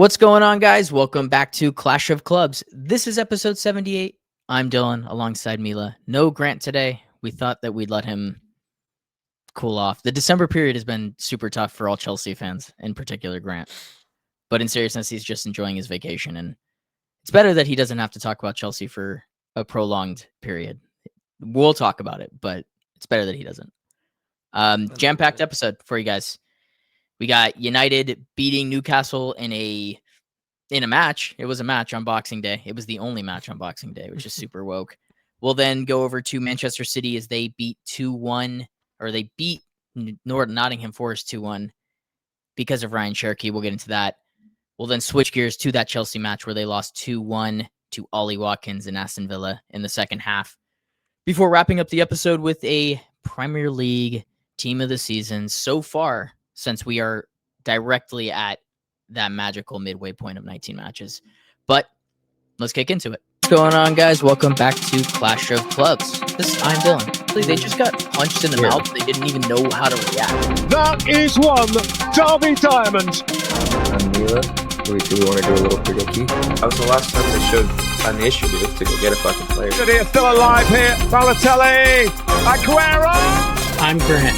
What's going on, guys? Welcome back to Clash of Clubs. This is episode 78. I'm Dylan alongside Mila. No Grant today. We thought that we'd let him cool off. The December period has been super tough for all Chelsea fans, in particular Grant. But in seriousness, he's just enjoying his vacation, and it's better that he doesn't have to talk about Chelsea for a prolonged period. We'll talk about it, but it's better that he doesn't. Jam-packed episode for you guys. We got United beating Newcastle in a match. It was a match on Boxing Day. It was the only match on Boxing Day, which is super woke. We'll then go over to Manchester City as they beat 2-1, or they beat Nottingham Forest 2-1 because of Ryan Cherki. We'll get into that. We'll then switch gears to that Chelsea match where they lost 2-1 to Ollie Watkins and Aston Villa in the second half. Before wrapping up the episode with a Premier League team of the season so far, since we are directly at that magical midway point of 19 matches. But let's kick into it. What's going on, guys? Welcome back to Clash of Clubs. I'm Dylan. Please, they just got punched in the mouth. They didn't even know how to react. That is one Derby Diamond. I'm Mila. Do we want to do a little prediction? That was the last time they showed an initiative to go get a fucking player. City is still alive here. Balotelli. Aguero. I'm Grant.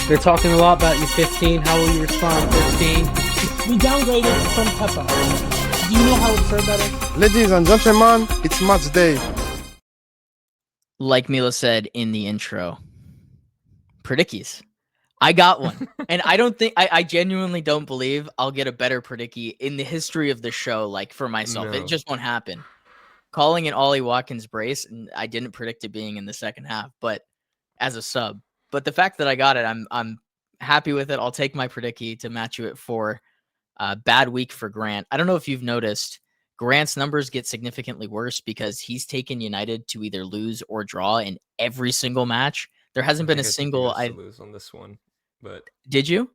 They're talking a lot about you 15. How will you respond 15? We downgraded from Peppa. Do you know how absurd that is? Ladies and gentlemen, it's match day. Like Mila said in the intro, predickies. I got one. And I don't think, I genuinely don't believe I'll get a better predicky in the history of the show, like for myself. No. It just won't happen. Calling an Ollie Watkins brace, and I didn't predict it being in the second half, but as a sub. But the fact that I got it, I'm happy with it. I'll take my predicky to match you at 4. Bad week for Grant. I don't know if you've noticed, Grant's numbers get significantly worse because he's taken United to either lose or draw in every single match. There hasn't been a single. I lose on this one, but did you?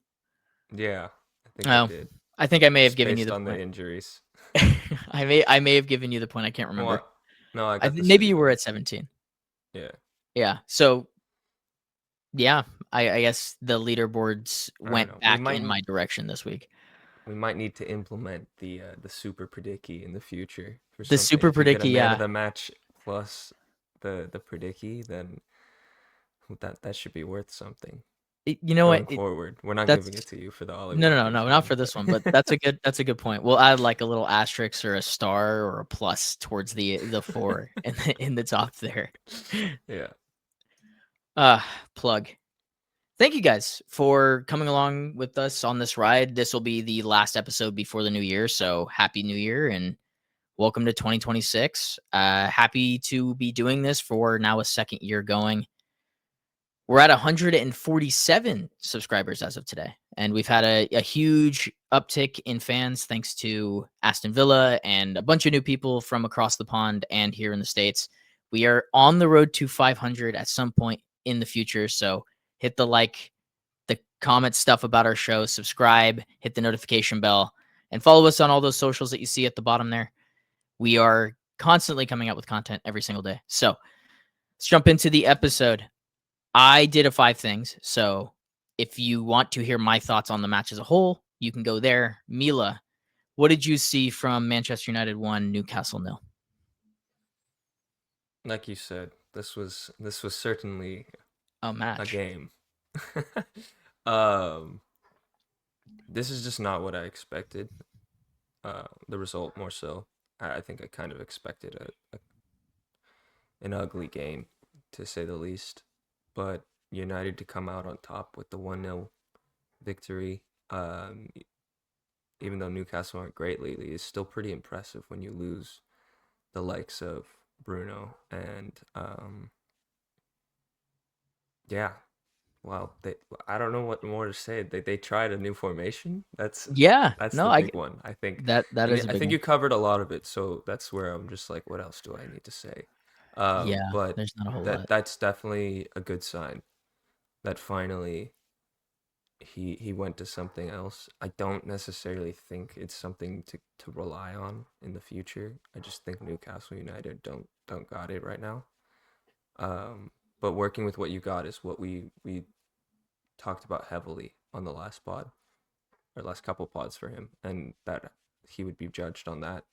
Yeah, I think I did. I think I may have given you the on point. The injuries. I may have given you the point. I can't remember. Well, no, maybe you were at 17. Yeah. So, yeah, I guess the leaderboards went back in my direction this week. We might need to implement the super predicky in the future. The super predicky, yeah. The match plus the predicky, then that should be worth something. You know what? Forward, we're not giving it to you for the Ollie. No, not for this one. But that's a good point. We'll add like a little asterisk or a star or a plus towards the 4 in the top there. Yeah. Plug. Thank you guys for coming along with us on this ride. This will be the last episode before the new year. So happy new year and welcome to 2026. Happy to be doing this for now a second year going. We're at 147 subscribers as of today. And we've had a huge uptick in fans thanks to Aston Villa and a bunch of new people from across the pond and here in the States. We are on the road to 500 at some point in the future. So hit the like, the comment stuff about our show, subscribe, hit the notification bell, and follow us on all those socials that you see at the bottom there. We are constantly coming out with content every single day. So let's jump into the episode. I did a 5 things. So if you want to hear my thoughts on the match as a whole, you can go there. Mila, what did you see from Manchester United 1, Newcastle 0? Like you said, this was certainly a match, a game. This is just not what I expected. The result more so. I think I kind of expected an ugly game, to say the least. But United to come out on top with the 1-0 victory, even though Newcastle aren't great lately, is still pretty impressive when you lose the likes of Bruno and I don't know what more to say. They tried a new formation. That's the big one. I think that is. I think you covered a lot of it, so that's where I'm just like, what else do I need to say? But there's not a whole lot. That's definitely a good sign that finally he went to something else. I don't necessarily think it's something to rely on in the future. I just think Newcastle United don't got it right now. But working with what you got is what we talked about heavily on the last pod, or last couple pods for him, and that he would be judged on that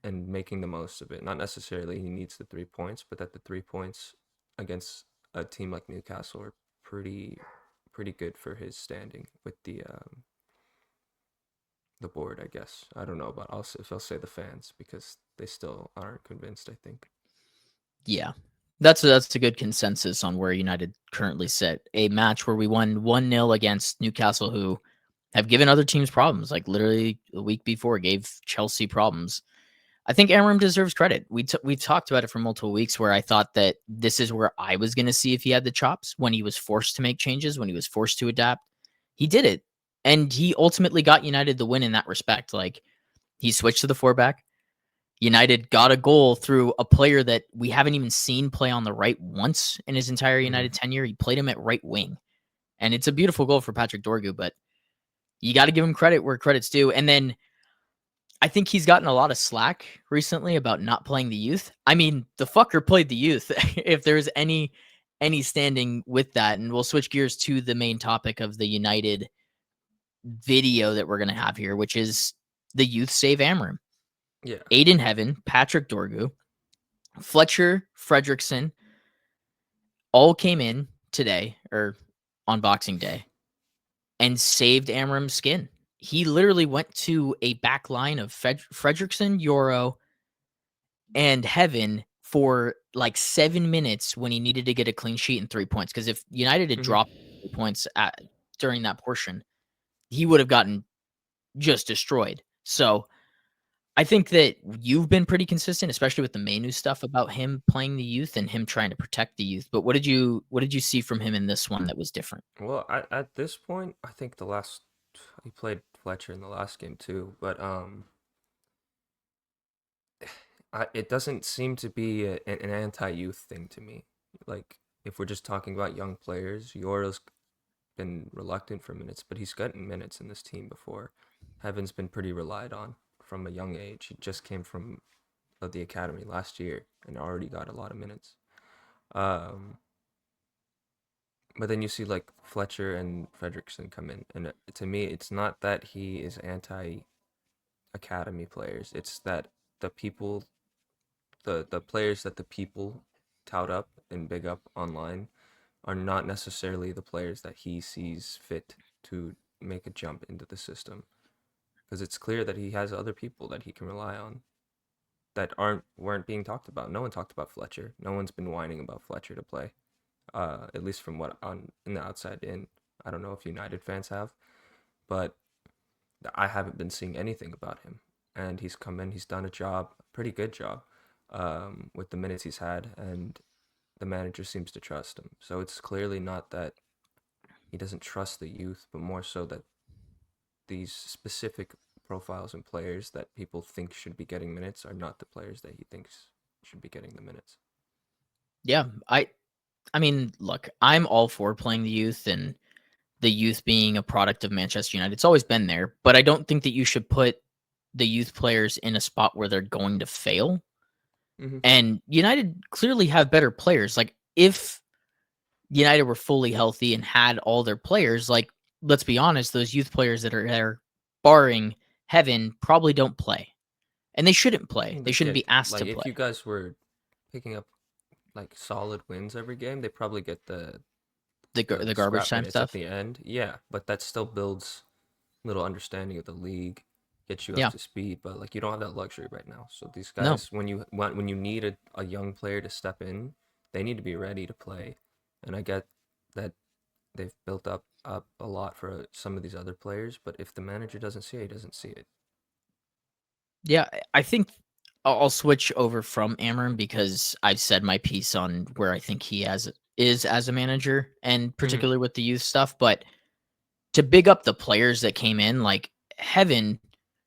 and making the most of it. Not necessarily he needs the 3 points, but that the 3 points against a team like Newcastle are pretty good for his standing with the board, I guess. I don't know about if I'll say the fans because they still aren't convinced, I think. Yeah. That's a good consensus on where United currently sit. A match where we won 1-0 against Newcastle, who have given other teams problems. Like literally the week before gave Chelsea problems. I think Amorim deserves credit. We've talked about it for multiple weeks where I thought that this is where I was going to see if he had the chops when he was forced to make changes, when he was forced to adapt. He did it. And he ultimately got United the win in that respect. Like he switched to the 4-back. United got a goal through a player that we haven't even seen play on the right once in his entire United tenure. He played him at right wing. And it's a beautiful goal for Patrick Dorgu, but you got to give him credit where credit's due. And then I think he's gotten a lot of slack recently about not playing the youth. I mean, the fucker played the youth. If there's any standing with that, and we'll switch gears to the main topic of the United video that we're going to have here, which is the youth save Amorim. Yeah. Aiden Heaven, Patrick Dorgu, Fletcher Fredrickson all came in today or on Boxing Day and saved Amorim's skin. He literally went to a back line of Fredrickson, Yoro, and Heaven for like 7 minutes when he needed to get a clean sheet and 3 points. Because if United had dropped 3 points during that portion, he would have gotten just destroyed. So I think that you've been pretty consistent, especially with the Manu stuff about him playing the youth and him trying to protect the youth. But what did you see from him in this one that was different? Well, at this point, I think he played Fletcher in the last game too, but it doesn't seem to be an anti-youth thing to me. Like if we're just talking about young players, Yoro's been reluctant for minutes, but he's gotten minutes in this team before. Heaven's been pretty relied on from a young age. He just came from the academy last year and already got a lot of minutes. But then you see like Fletcher and Fredrickson come in, and to me, it's not that he is anti-academy players. It's that the people, the players that the people tout up and big up online are not necessarily the players that he sees fit to make a jump into the system. Because it's clear that he has other people that he can rely on that weren't being talked about. No one talked about Fletcher. No one's been whining about Fletcher to play. At least from what in the outside in. I don't know if United fans have, but I haven't been seeing anything about him. And he's come in, he's done a pretty good job, with the minutes he's had, and the manager seems to trust him. So it's clearly not that he doesn't trust the youth, but more so that these specific profiles and players that people think should be getting minutes are not the players that he thinks should be getting the minutes. Yeah, I mean, look, I'm all for playing the youth and the youth being a product of Manchester United. It's always been there, but I don't think that you should put the youth players in a spot where they're going to fail. And United clearly have better players. Like if United were fully healthy and had all their players, like let's be honest, those youth players that are there, barring Heaven, probably don't play, and they shouldn't play. They shouldn't be asked to play. If you guys were picking up like solid wins every game, they probably get the garbage time stuff at the end. Yeah, but that still builds little understanding of the league, gets you up to speed. But like you don't have that luxury right now. So these guys, when you need a young player to step in, they need to be ready to play. And I get that they've built up a lot for some of these other players, but if the manager doesn't see it, he doesn't see it. Yeah, I think I'll switch over from Amorim because I've said my piece on where I think he is as a manager, and particularly with the youth stuff. But to big up the players that came in, like Heaven,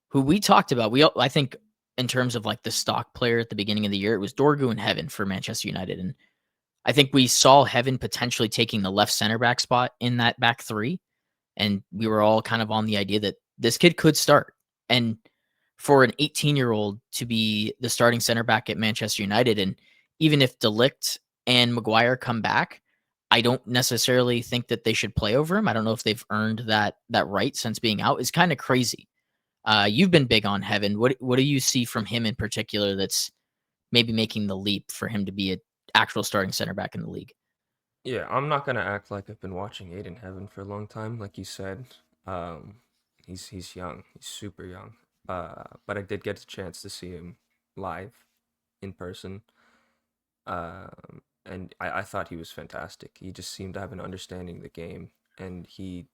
who we talked about, I think in terms of like the stock player at the beginning of the year, it was Dorgu and Heaven for Manchester United, and I think we saw Heaven potentially taking the left center back spot in that back three, and we were all kind of on the idea that this kid could start. And for an 18-year-old to be the starting center back at Manchester United, and even if De Ligt and Maguire come back, I don't necessarily think that they should play over him. I don't know if they've earned that right since being out. It's kind of crazy. You've been big on Heaven. What do you see from him in particular that's maybe making the leap for him to be an actual starting center back in the league? Yeah, I'm not gonna act like I've been watching Aiden Heaven for a long time, like you said. Um, he's young, he's super young. But I did get a chance to see him live in person. And I thought he was fantastic. He just seemed to have an understanding of the game, and he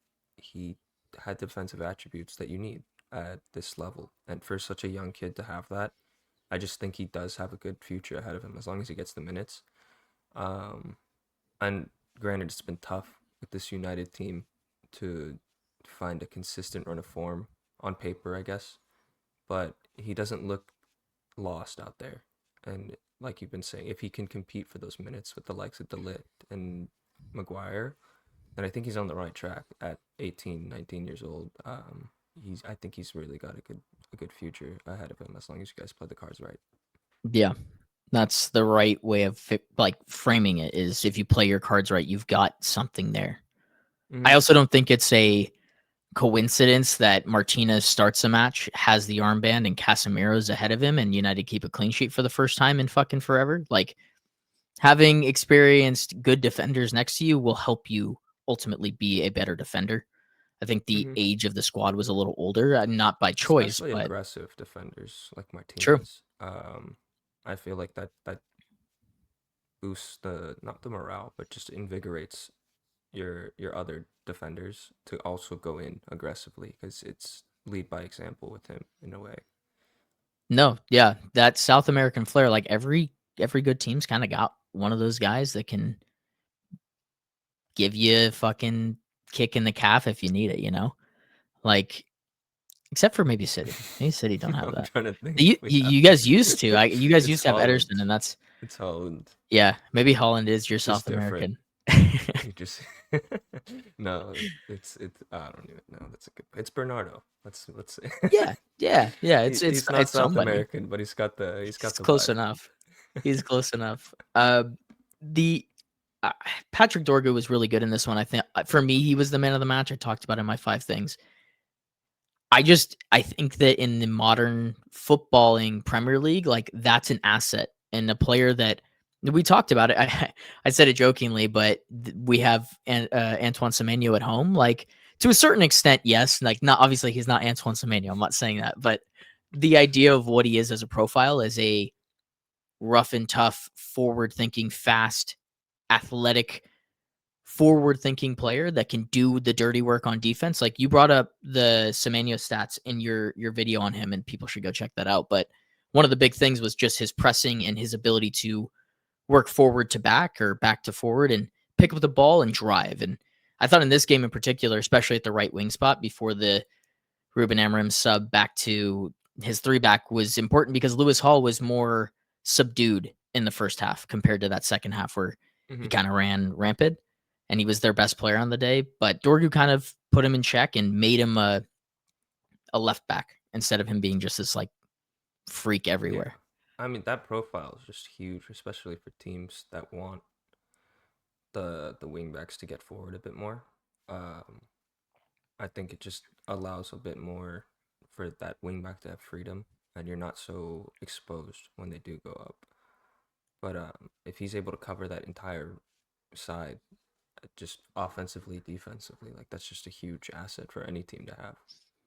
had defensive attributes that you need at this level. And for such a young kid to have that, I just think he does have a good future ahead of him as long as he gets the minutes. Um, and granted, it's been tough with this United team to find a consistent run of form on paper, I guess. But he doesn't look lost out there. And like you've been saying, if he can compete for those minutes with the likes of De Ligt and Maguire, then I think he's on the right track at 18, 19 years old. I think he's really got a good future ahead of him as long as you guys play the cards right. Yeah, that's the right way of framing it. Is if you play your cards right, you've got something there. I also don't think it's a coincidence that Martinez starts a match, has the armband, and Casemiro's ahead of him, and United keep a clean sheet for the first time in fucking forever. Like, having experienced good defenders next to you will help you ultimately be a better defender. I think the age of the squad was a little older, not by choice, Especially but aggressive defenders like true. Martinez. I feel like that boosts not the morale, but just invigorates your other defenders to also go in aggressively because it's lead by example with him in a way. No, yeah, that South American flair, like every good team's kind of got one of those guys that can give you a fucking kick in the calf if you need it, Like, except for maybe City. Maybe City don't have I'm that. trying to think. You guys used to. You guys It's used to have Holland. Ederson, and that's It's Holland. yeah. Maybe Holland is your It's just South different. American. You just no. It's I don't even know. That's a good. It's Bernardo. Let's say. Yeah. It's He's not South somebody. American, but he's got the He's vibe. close enough. He's close enough. The Patrick Dorgu was really good in this one. I think for me, he was the man of the match. I talked about in my 5 things. I think that in the modern footballing Premier League, like that's an asset and a player that we talked about it. I said it jokingly, but we have Antoine Semenyo at home. Like to a certain extent, yes. Like not obviously he's not Antoine Semenyo. I'm not saying that, but the idea of what he is as a profile as a rough and tough, forward-thinking, fast, athletic, forward-thinking player that can do the dirty work on defense. Like you brought up the Semenyo stats in your video on him, and people should go check that out. But one of the big things was just his pressing and his ability to work forward to back or back to forward and pick up the ball and drive. And I thought in this game in particular, especially at the right wing spot before the Ruben Amorim sub back to his 3-back was important because Lewis Hall was more subdued in the first half compared to that second half where he kind of ran rampant and he was their best player on the day. But Dorgu kind of put him in check and made him a left back instead of him being just this like freak everywhere. Yeah. I mean, that profile is just huge, especially for teams that want the wingbacks to get forward a bit more. I think it just allows a bit more for that wingback to have freedom, and you're not so exposed when they do go up. But if he's able to cover that entire side, just offensively, defensively, like that's just a huge asset for any team to have.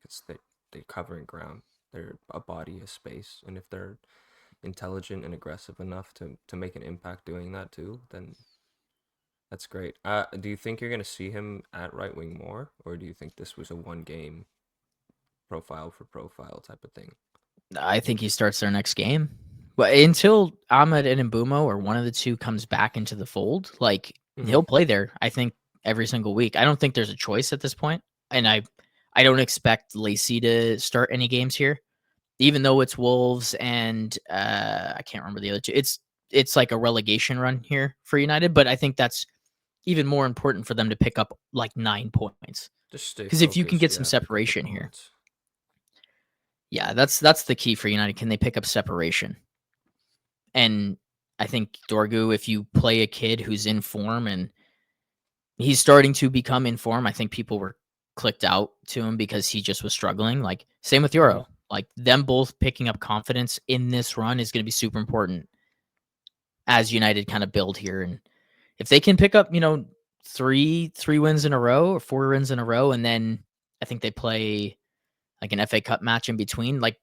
Because they're covering ground, they're a body of space, and if they're intelligent and aggressive enough to make an impact doing that too, then that's great. Do you think you're gonna see him at right wing more, or do you think this was a one game profile for profile type of thing? I think he starts their next game. But until Ahmed and Mbumo or one of the two comes back into the fold, like he'll play there, I think, every single week. I don't think there's a choice at this point. And I don't expect Lacey to start any games here, even though it's Wolves and I can't remember the other two. It's like a relegation run here for United, but I think that's even more important for them to pick up like 9 points. Just stay because if you can focused, get some pick up the separation here, points. yeah, that's the key for United. Can they pick up separation? And I think Dorgu, if you play a kid who's in form and he's starting to become in form, I think people were clicked out to him because he just was struggling. Like same with Euro. Like them both picking up confidence in this run is going to be super important as United kind of build here. And if they can pick up, three wins in a row or 4 wins in a row, and then I think they play like an FA Cup match in between, like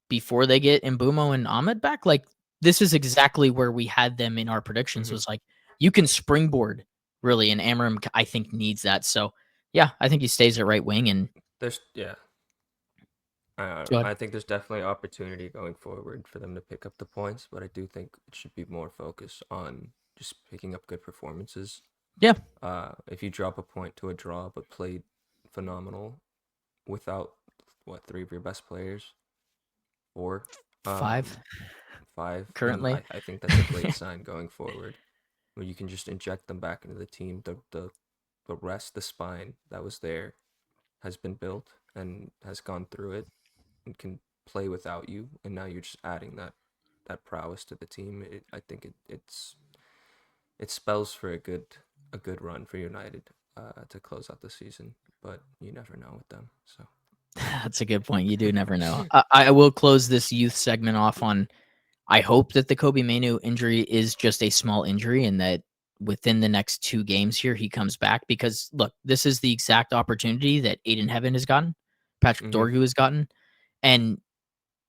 before they get Mbumo and Ahmed back, like this is exactly where we had them in our predictions. Was like you can springboard really, and Amorim I think needs that. So yeah, I think he stays at right wing, and I think there's definitely opportunity going forward for them to pick up the points, but I do think it should be more focused on just picking up good performances. Yeah. If you drop a point to a draw but played phenomenal without 3 of your best players, 4, 5 currently, I think that's a great sign going forward, where you can just inject them back into the team. The rest, the spine that was there, has been built and has gone through it and can play without you, and now you're just adding that prowess to the team. I think it spells for a good run for United to close out the season, but you never know with them. So that's a good point. You do never know. I will close this youth segment off on. I hope that the Kobe Mainoo injury is just a small injury, and that within the next 2 games here he comes back, because look, this is the exact opportunity that Aiden Heaven has gotten, Patrick Dorgu has gotten, and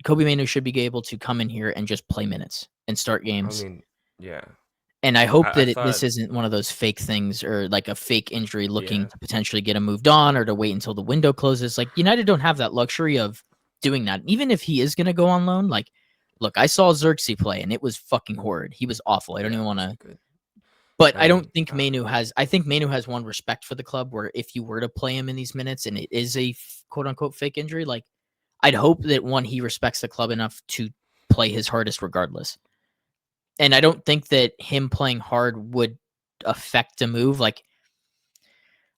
Kobe Mainoo should be able to come in here and just play minutes and start games. I mean, yeah. And I hope that this isn't one of those fake things or like a fake injury looking to potentially get him moved on or to wait until the window closes. Like United don't have that luxury of doing that. Even if he is going to go on loan, like, look, I saw Xerxes play and it was fucking horrid. He was awful. I don't even want to. But I don't think Mainoo has. I think Mainoo has one respect for the club, where if you were to play him in these minutes and it is a quote unquote fake injury, like I'd hope that he respects the club enough to play his hardest regardless. And I don't think that him playing hard would affect a move. Like,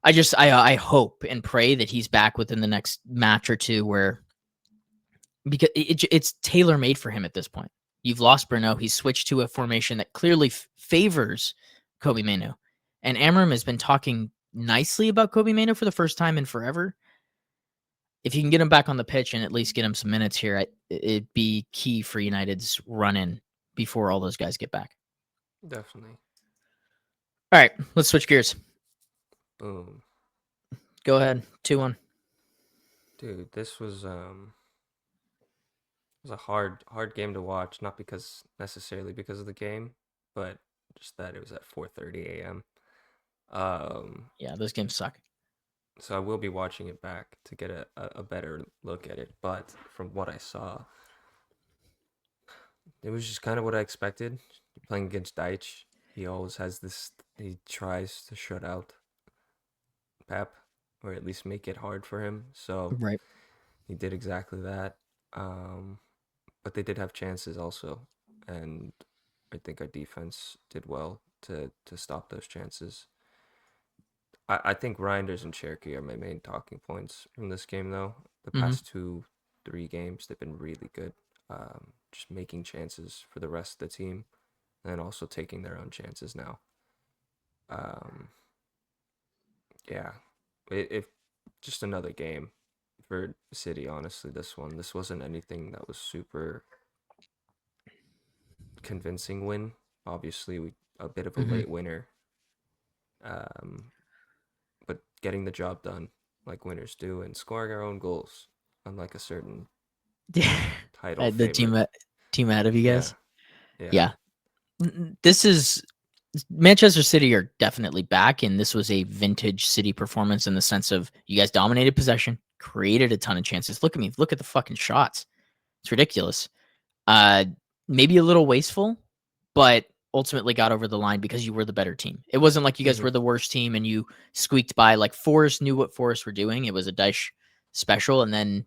I hope and pray that he's back within the next match or 2, because it's tailor made for him at this point. You've lost Bruno. He's switched to a formation that clearly favors Kobe Mainoo. And Amorim has been talking nicely about Kobe Mainoo for the first time in forever. If you can get him back on the pitch and at least get him some minutes here, it'd be key for United's run-in before all those guys get back. Definitely. All right, let's switch gears. Boom. Go ahead. 2-1. Dude, this was a hard game to watch, not necessarily because of the game, but just that it was at 4:30 a.m. Yeah, those games suck. So I will be watching it back to get a better look at it, but from what I saw, it was just kind of what I expected. Playing against Deitch, he always has this. He tries to shut out Pep, or at least make it hard for him. So right, he did exactly that. But they did have chances also, and I think our defense did well to stop those chances. I think Reinders and Cherki are my main talking points from this game, though. The past 2-3 games, they've been really good. Just making chances for the rest of the team, and also taking their own chances now. Yeah, if just another game for City. Honestly, this wasn't anything that was super convincing win. Obviously, a bit of a late winner. But getting the job done like winners do, and scoring our own goals, unlike a certain title the favorite. team out of you guys. Yeah. This is Manchester City are definitely back, and this was a vintage City performance in the sense of you guys dominated possession, created a ton of chances. Look at me, look at the fucking shots. It's ridiculous. Maybe a little wasteful, but ultimately got over the line because you were the better team. It wasn't like you guys were the worst team and you squeaked by. Like Forest knew what Forest were doing. It was a Dyche special, and then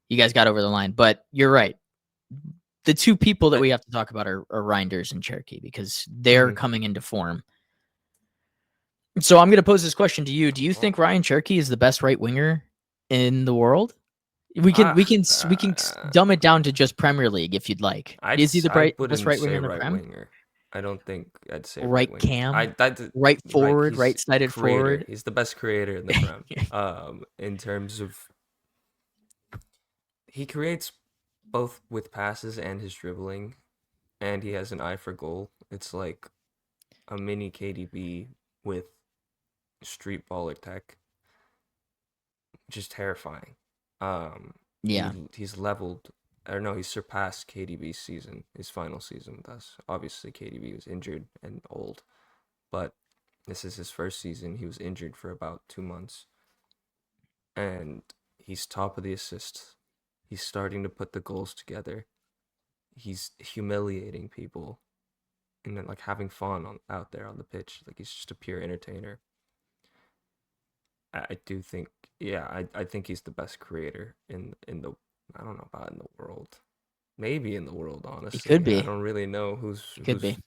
you guys got over the line. But you're right. The 2 people that we have to talk about are Reinders and Cherki, because they're coming into form. So I'm going to pose this question to you. Do you think Ryan Cherki is the best right winger in the world? We can dumb it down to just Premier League if you'd like. Is he the best right winger in the Prem? I don't think I'd say Right right wing. cam, right Right. forward, He's right-sided creator. forward. He's the best creator in the Prem. In terms of he creates both with passes and his dribbling, and he has an eye for goal. It's like a mini KDB with street baller tech, which is terrifying. Yeah. He's leveled, or no, he's surpassed KDB's season, his final season with us. Obviously, KDB was injured and old, but this is his first season. He was injured for about 2 months, and he's top of the assists. He's starting to put the goals together. He's humiliating people, and then like having fun out there on the pitch. Like he's just a pure entertainer. I do think, yeah, I think he's the best creator in the, I don't know about in the world, maybe in the world. He could Honestly, I be. don't really know He could be.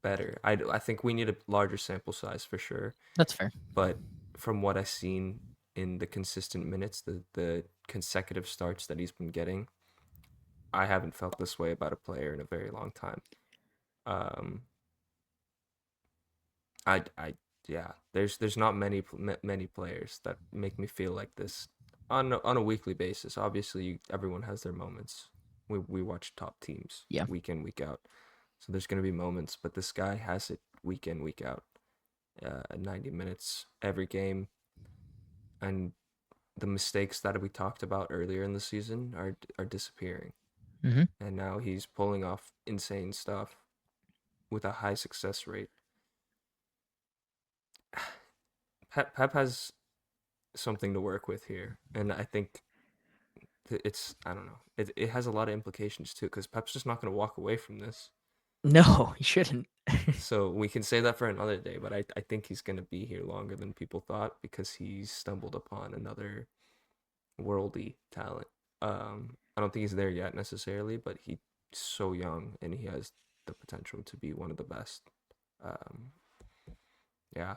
better. I think we need a larger sample size for sure. That's fair. But from what I've seen in the consistent minutes, the consecutive starts that he's been getting, I haven't felt this way about a player in a very long time. I yeah. There's not many players that make me feel like this on a weekly basis. Obviously, everyone has their moments. We watch top teams Yeah. week in, week out, so there's gonna be moments. But this guy has it week in, week out, 90 minutes every game, and the mistakes that we talked about earlier in the season are disappearing, Mm-hmm. and now he's pulling off insane stuff with a high success rate. Pep has something to work with here, and I think it's, I don't know, it has a lot of implications too, because Pep's just not going to walk away from this. No, he shouldn't. So we can say that for another day, but I think he's going to be here longer than people thought because he's stumbled upon another worldy talent. I don't think he's there yet necessarily, but he's so young and he has the potential to be one of the best. Yeah.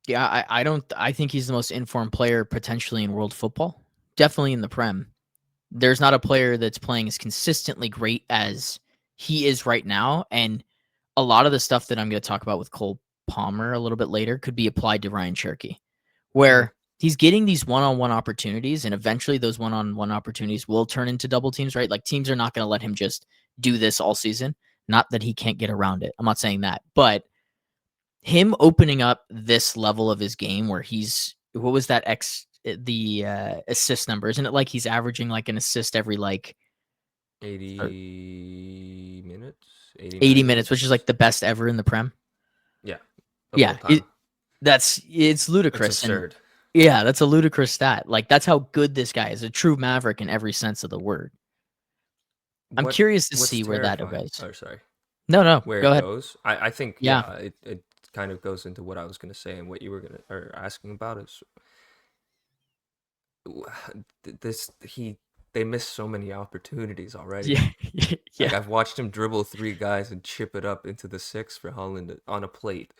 Yeah, I think he's the most informed player potentially in world football. Definitely in the Prem. There's not a player that's playing as consistently great as he is right now. And a lot of the stuff that I'm going to talk about with Cole Palmer a little bit later could be applied to Ryan Cherki, where he's getting these one-on-one opportunities, and eventually those one-on-one opportunities will turn into double teams, right? Like teams are not going to let him just do this all season. Not that he can't get around it. I'm not saying that, but him opening up this level of his game where he's, what was that assist number? Isn't it like he's averaging like an assist every like 80 minutes, 80 minutes, which is like the best ever in the Prem? Yeah. Yeah, it's ludicrous. It's absurd. And yeah, that's a ludicrous stat. Like that's how good this guy is, a true maverick in every sense of the word. I'm curious to see where that goes. Oh, sorry. No, Where go it ahead. goes. I think it kind of goes into what I was gonna say and what you were asking about is they missed so many opportunities already. Yeah, yeah. Like I've watched him dribble 3 guys and chip it up into the 6 for Holland on a plate,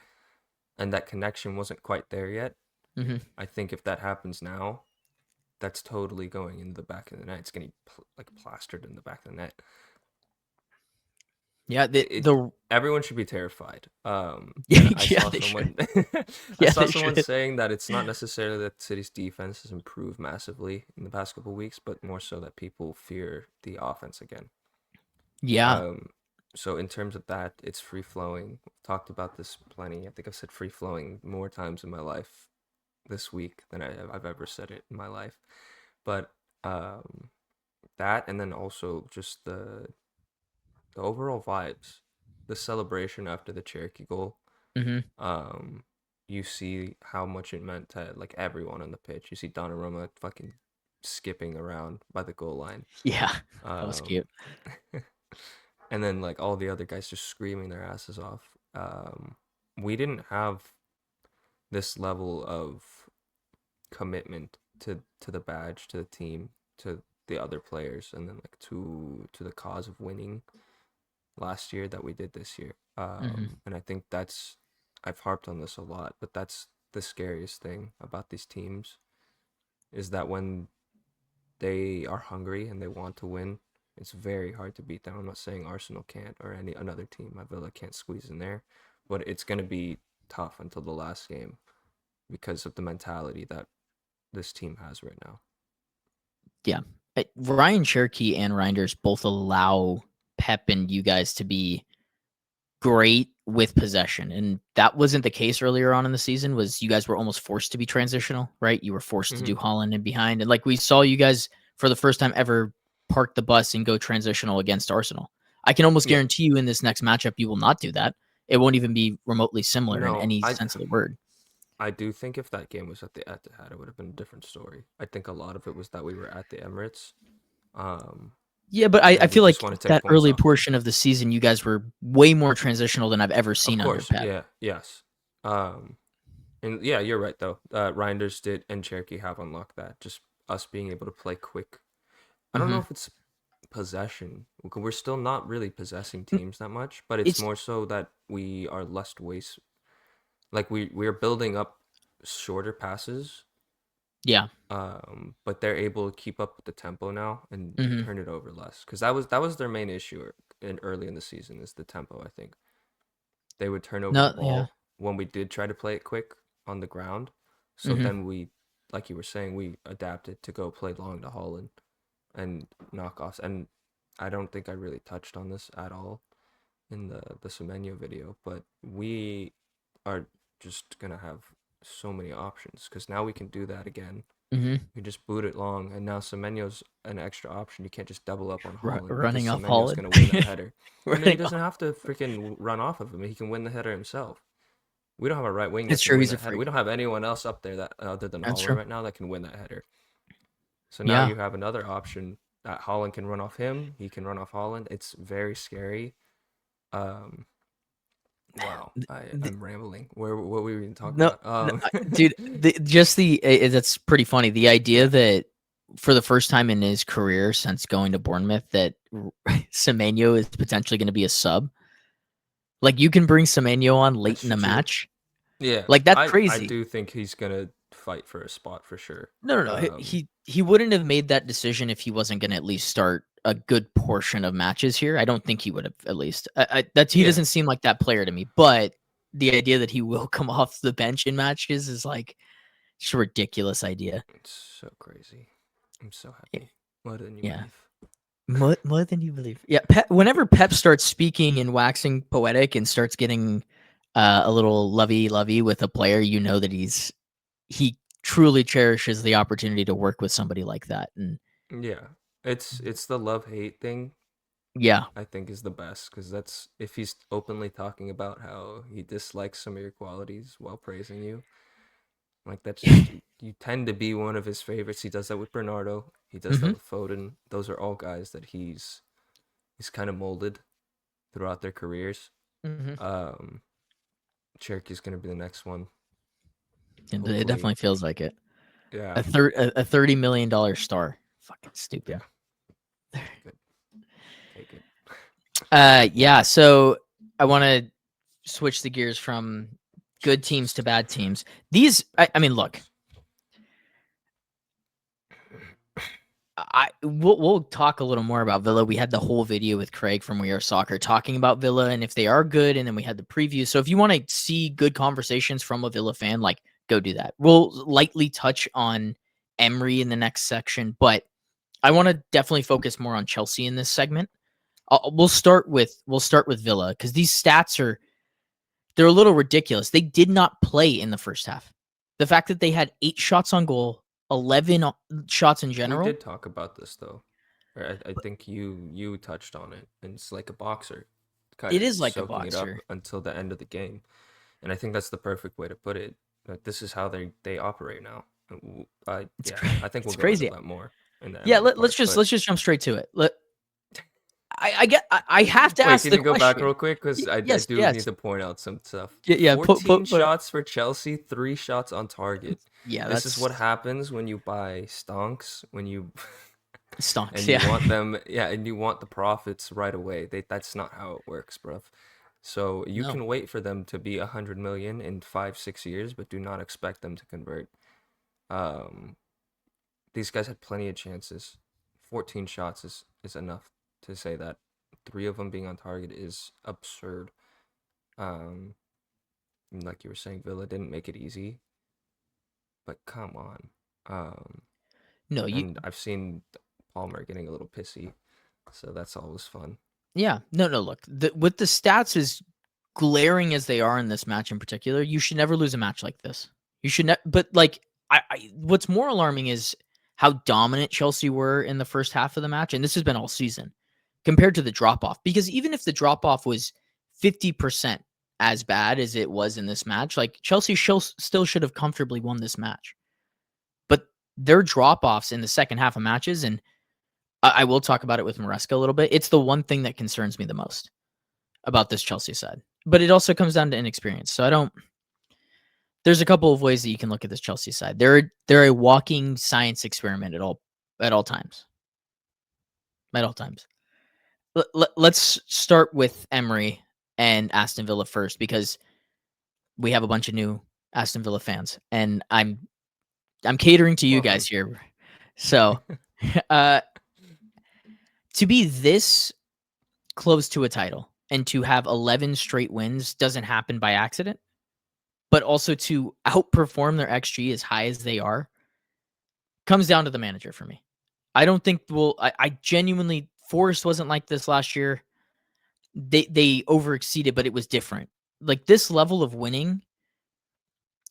and that connection wasn't quite there yet. Mm-hmm. I think if that happens now, that's totally going in the back of the net. It's getting like plastered in the back of the net. Yeah, everyone should be terrified. I saw someone saying that it's not necessarily that City's defense has improved massively in the past couple of weeks, but more so that people fear the offense again. Yeah. So in terms of that, it's free flowing. Talked about this plenty. I think I've said free flowing more times in my life this week than I've ever said it in my life. But that, and then also just the overall vibes, the celebration after the Cherki goal. Mm-hmm. You see how much it meant to like everyone on the pitch. You see Donnarumma fucking skipping around by the goal line. Yeah, that was cute. And then like all the other guys just screaming their asses off. We didn't have this level of commitment to the badge, to the team, to the other players, and then like to the cause of winning last year that we did this year. And I think I've harped on this a lot, but that's the scariest thing about these teams is that when they are hungry and they want to win, It's very hard to beat them. I'm not saying Arsenal can't or any another team. My Villa can't squeeze in there, but it's going to be tough until the last game because of the mentality that this team has right now. Yeah. Ryan Cherki and Reinders both allow Pep and you guys to be great with possession, and that wasn't the case earlier on in the season. Was you guys were almost forced to be transitional, right? You were forced to do Holland and behind, and like we saw you guys for the first time ever park the bus and go transitional against Arsenal. I can almost guarantee you in this next matchup you will not do that. It won't even be remotely similar in No, any sense of the word. I do think if that game was at the Etihad, it would have been a different story. I think a lot of it was that we were at the Emirates. Yeah, but I and we feel like just want to take that points early off. portion of the season, you guys were way more transitional than I've ever Of seen under course, Pep. yes. And yeah, you're right though. Reinders did and Cherki have unlocked that. Just us being able to play quick. I don't know if it's possession. We're still not really possessing teams that much, but it's more so that we are less waste. Like we're building up shorter passes. Yeah. But they're able to keep up with the tempo now and turn it over less. Because that was their main issue early in the season is the tempo, I think. They would turn over the ball when we did try to play it quick on the ground. So then we, like you were saying, we adapted to go play long to Holland and knockoffs. And I don't think I really touched on this at all in the Semenyo video, but we are just gonna have so many options because now we can do that again. We just boot it long, and now Semenyo's an extra option. You can't just double up on Holland running because off Semenyo's Holland. gonna win that header. And he Running doesn't have to freaking run off of him. He can win the header himself. We don't have a right wing It's that true, can win he's a that header. freak. We don't have anyone else up there that other than That's Holland true. right now that can win that header. So now Yeah. you have another option that Holland can run off him. He can run off Holland. It's very scary. Wow, I'm rambling. What were we even talking about? Dude, that's pretty funny. The idea that for the first time in his career since going to Bournemouth, that Semenyo is potentially going to be a sub. Like you can bring Semenyo on late That's in the true. match. Yeah, Like that's I crazy. do think he's gonna fight for a spot for sure. No. He wouldn't have made that decision if he wasn't going to at least start a good portion of matches here. I don't think he would have at least. He doesn't seem like that player to me. But the idea that he will come off the bench in matches is like just a ridiculous idea. It's so crazy. I'm so happy. More than you believe. More than you believe. Yeah. Whenever Pep starts speaking and waxing poetic and starts getting a little lovey with a player, you know that he truly cherishes the opportunity to work with somebody like that. And yeah, it's the love-hate thing. Yeah, I think is the best because that's if he's openly talking about how he dislikes some of your qualities while praising you. Like that's just you tend to be one of his favorites. He does that with Bernardo. He does that with Foden. Those are all guys that he's kind of molded throughout their careers. Cherki's gonna be the next one. Hopefully. It definitely feels like it. Yeah, a $30 million star. Fucking stupid. Yeah. Good. Take it. Yeah. So I want to switch the gears from good teams to bad teams. These, I mean, look. We'll talk a little more about Villa. We had the whole video with Craig from We Are Soccer talking about Villa and if they are good, and then we had the preview. So if you want to see good conversations from a Villa fan, like go do that. We'll lightly touch on Emery in the next section, but I want to definitely focus more on Chelsea in this segment. We'll start with Villa because these stats they're a little ridiculous. They did not play in the first half. The fact that they had 8 shots on goal. 11 shots in general. We did talk about this though. I think you touched on it. And it's like a boxer. It is like a boxer. It up until the end of the game. And I think that's the perfect way to put it. Like this is how they operate now. I think we'll go into that more. Let's just jump straight to it. I have to ask the question. Can you go back real quick because I do need to point out some stuff. 14 shots for Chelsea, 3 shots on target. Yeah, this is what happens when you buy stonks. When you stonks, and you want them, and you want the profits right away. That's not how it works, bruv. So you can wait for them to be 100 million in 5-6 years, but do not expect them to convert. These guys had plenty of chances. 14 shots is enough to say that 3 of them being on target is absurd. Like you were saying, Villa didn't make it easy, but come on. No, And I've seen Palmer getting a little pissy, so that's always fun. Yeah. No, look, with the stats as glaring as they are in this match in particular, you should never lose a match like this. You should but like what's more alarming is how dominant Chelsea were in the first half of the match, and this has been all season, compared to the drop-off. Because even if the drop-off was 50% as bad as it was in this match, like Chelsea still should have comfortably won this match. But their drop-offs in the second half of matches, and I will talk about it with Maresca a little bit. It's the one thing that concerns me the most about this Chelsea side. But it also comes down to inexperience. So there's a couple of ways that you can look at this Chelsea side. They're a walking science experiment at all times. At all times. Let's start with Emery and Aston Villa first, because we have a bunch of new Aston Villa fans, and I'm catering to you guys here. So, to be this close to a title and to have 11 straight wins doesn't happen by accident, but also to outperform their XG as high as they are comes down to the manager for me. I don't think I genuinely, Forest wasn't like this last year. They overexceeded, but it was different. Like this level of winning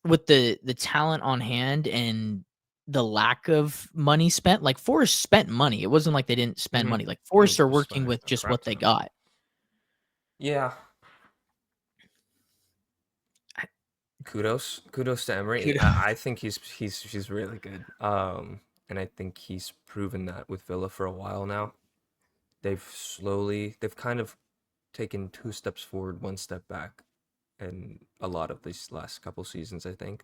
with the talent on hand and the lack of money spent, like Forest spent money. It wasn't like they didn't spend money. Like Forest are working with just what they got. Yeah. Kudos to Emery. I think he's really good. And I think he's proven that with Villa for a while now. They've kind of taken 2 steps forward, 1 step back, in a lot of these last couple seasons, I think,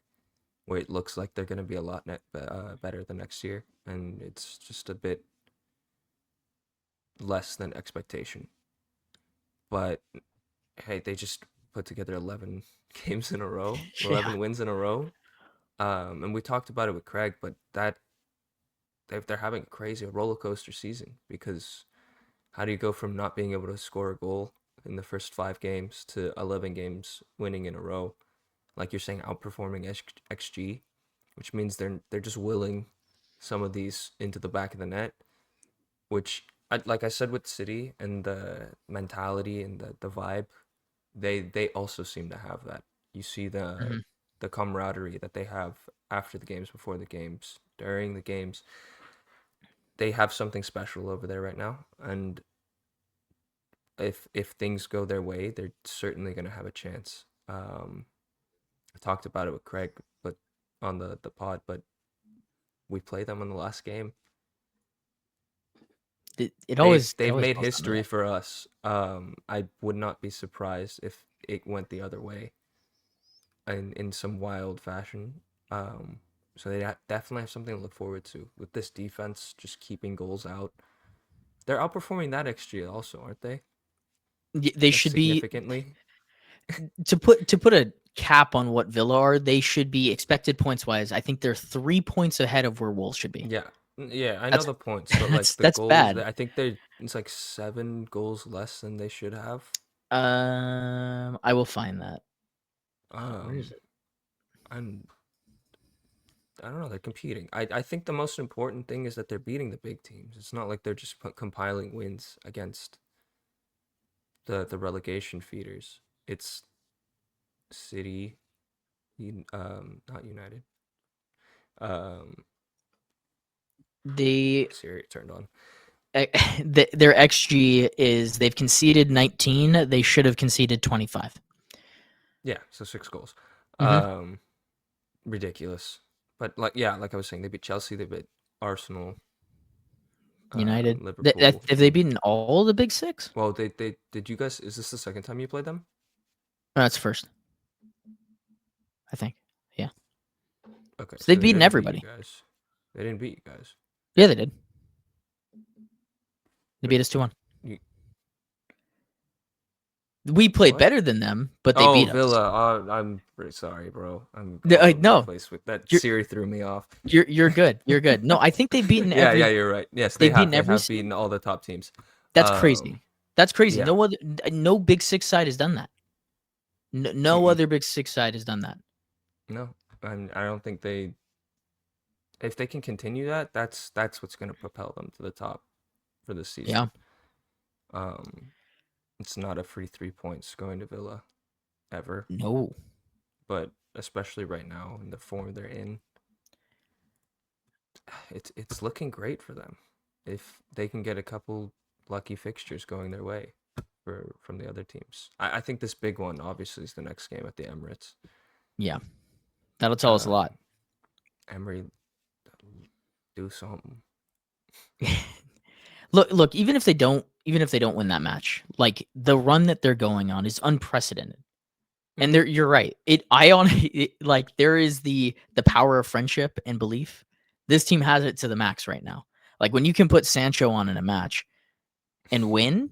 where it looks like they're going to be a lot better the next year, and it's just a bit less than expectation. But hey, they just put together 11 games in a row, 11 wins in a row, and we talked about it with Craig, but that they're having a crazy roller coaster season, because how do you go from not being able to score a goal in the first 5 games to 11 games winning in a row? Like you're saying, outperforming XG, which means they're just willing some of these into the back of the net, which, like I said with City and the mentality and the vibe, they also seem to have that. You see the camaraderie that they have after the games, before the games, during the games. They have something special over there right now, and if things go their way, they're certainly going to have a chance. I talked about it with Craig, but on the pod, but we played them in the last game. They've made history for us. I would not be surprised if it went the other way, in some wild fashion. So they definitely have something to look forward to with this defense, just keeping goals out. They're outperforming that XG also, aren't they? They should be significantly. To put a cap on what Villa are, they should be expected points wise. I think they're 3 points ahead of where Wolves should be. Yeah, I know the points, but like the goals, bad. I think it's like 7 goals less than they should have. I will find that. Where is it? I don't know. They're competing. I think the most important thing is that they're beating the big teams. It's not like they're just compiling wins against the relegation feeders. It's City, not United. Siri turned on. Their XG is they've conceded 19. They should have conceded 25. Yeah, so 6 goals. Ridiculous. But like I was saying, they beat Chelsea, they beat Arsenal, United, Liverpool. Have they beaten all the big 6? Well, they did. You guys, is this the second time you played them? No, that's first. I think. Yeah. Okay. So they've beaten everybody. They didn't beat you guys. Yeah, they did. They beat us 2-1. We played better than them, but they beat Villa. I'm very sorry, bro. No. With that. Siri threw me off. You're good. You're good. No, I think they've beaten yeah, you're right. Yes, they have beaten all the top teams. That's crazy. That's crazy. Yeah. No Big Six side has done that. No Mm-mm. other Big Six side has done that. No, and I don't think if they can continue that, that's what's going to propel them to the top for this Yeah. season. Um, it's not a free 3 points going to Villa ever, No. but especially right now in the form they're in, it's looking great for them. If they can get a couple lucky fixtures going their way from the other teams, I think this big one obviously is the next game at the Emirates. Yeah. That'll tell us a lot. Emery, do something. Look, even if they don't win that match, like the run that they're going on is unprecedented. And you're right. Like there is the power of friendship and belief. This team has it to the max right now. Like when you can put Sancho on in a match and win,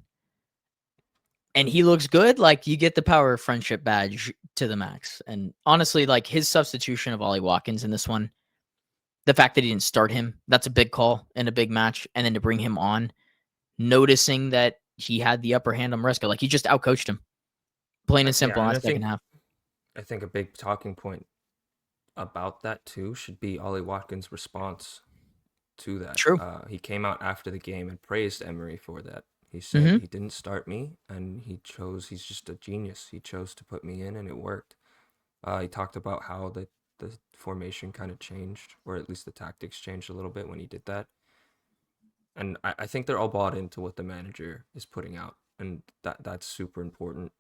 and he looks good, like you get the power of friendship badge to the max. And honestly, like his substitution of Ollie Watkins in this one, the fact that he didn't start him, that's a big call in a big match. And then to bring him on, noticing that he had the upper hand on Maresca, like he just outcoached him. Plain and simple in that second half. I think a big talking point about that too should be Ollie Watkins' response to that. True. He came out after the game and praised Emery for that. He said he didn't start me, and he's just a genius. He chose to put me in, and it worked. He talked about how the formation kind of changed, or at least the tactics changed a little bit when he did that. And I think they're all bought into what the manager is putting out, and that's super important,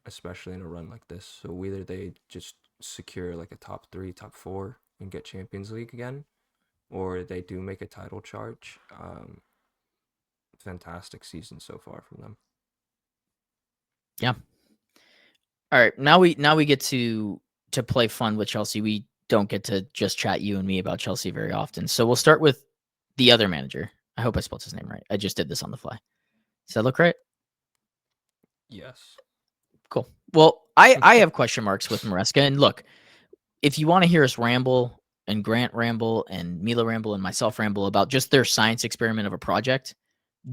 especially in a run like this. So whether they just secure like a top 3, top 4, and get Champions League again, or they do make a title charge. Fantastic season so far from them. Yeah. All right, now we get to play fun with Chelsea. We don't get to just chat you and me about Chelsea very often. So we'll start with the other manager. I hope I spelled his name right. I just did this on the fly. Does that look right? Yes. Cool. Well, I have question marks with Maresca. And look, if you want to hear us ramble and Grant ramble and Mila ramble and myself ramble about just their science experiment of a project,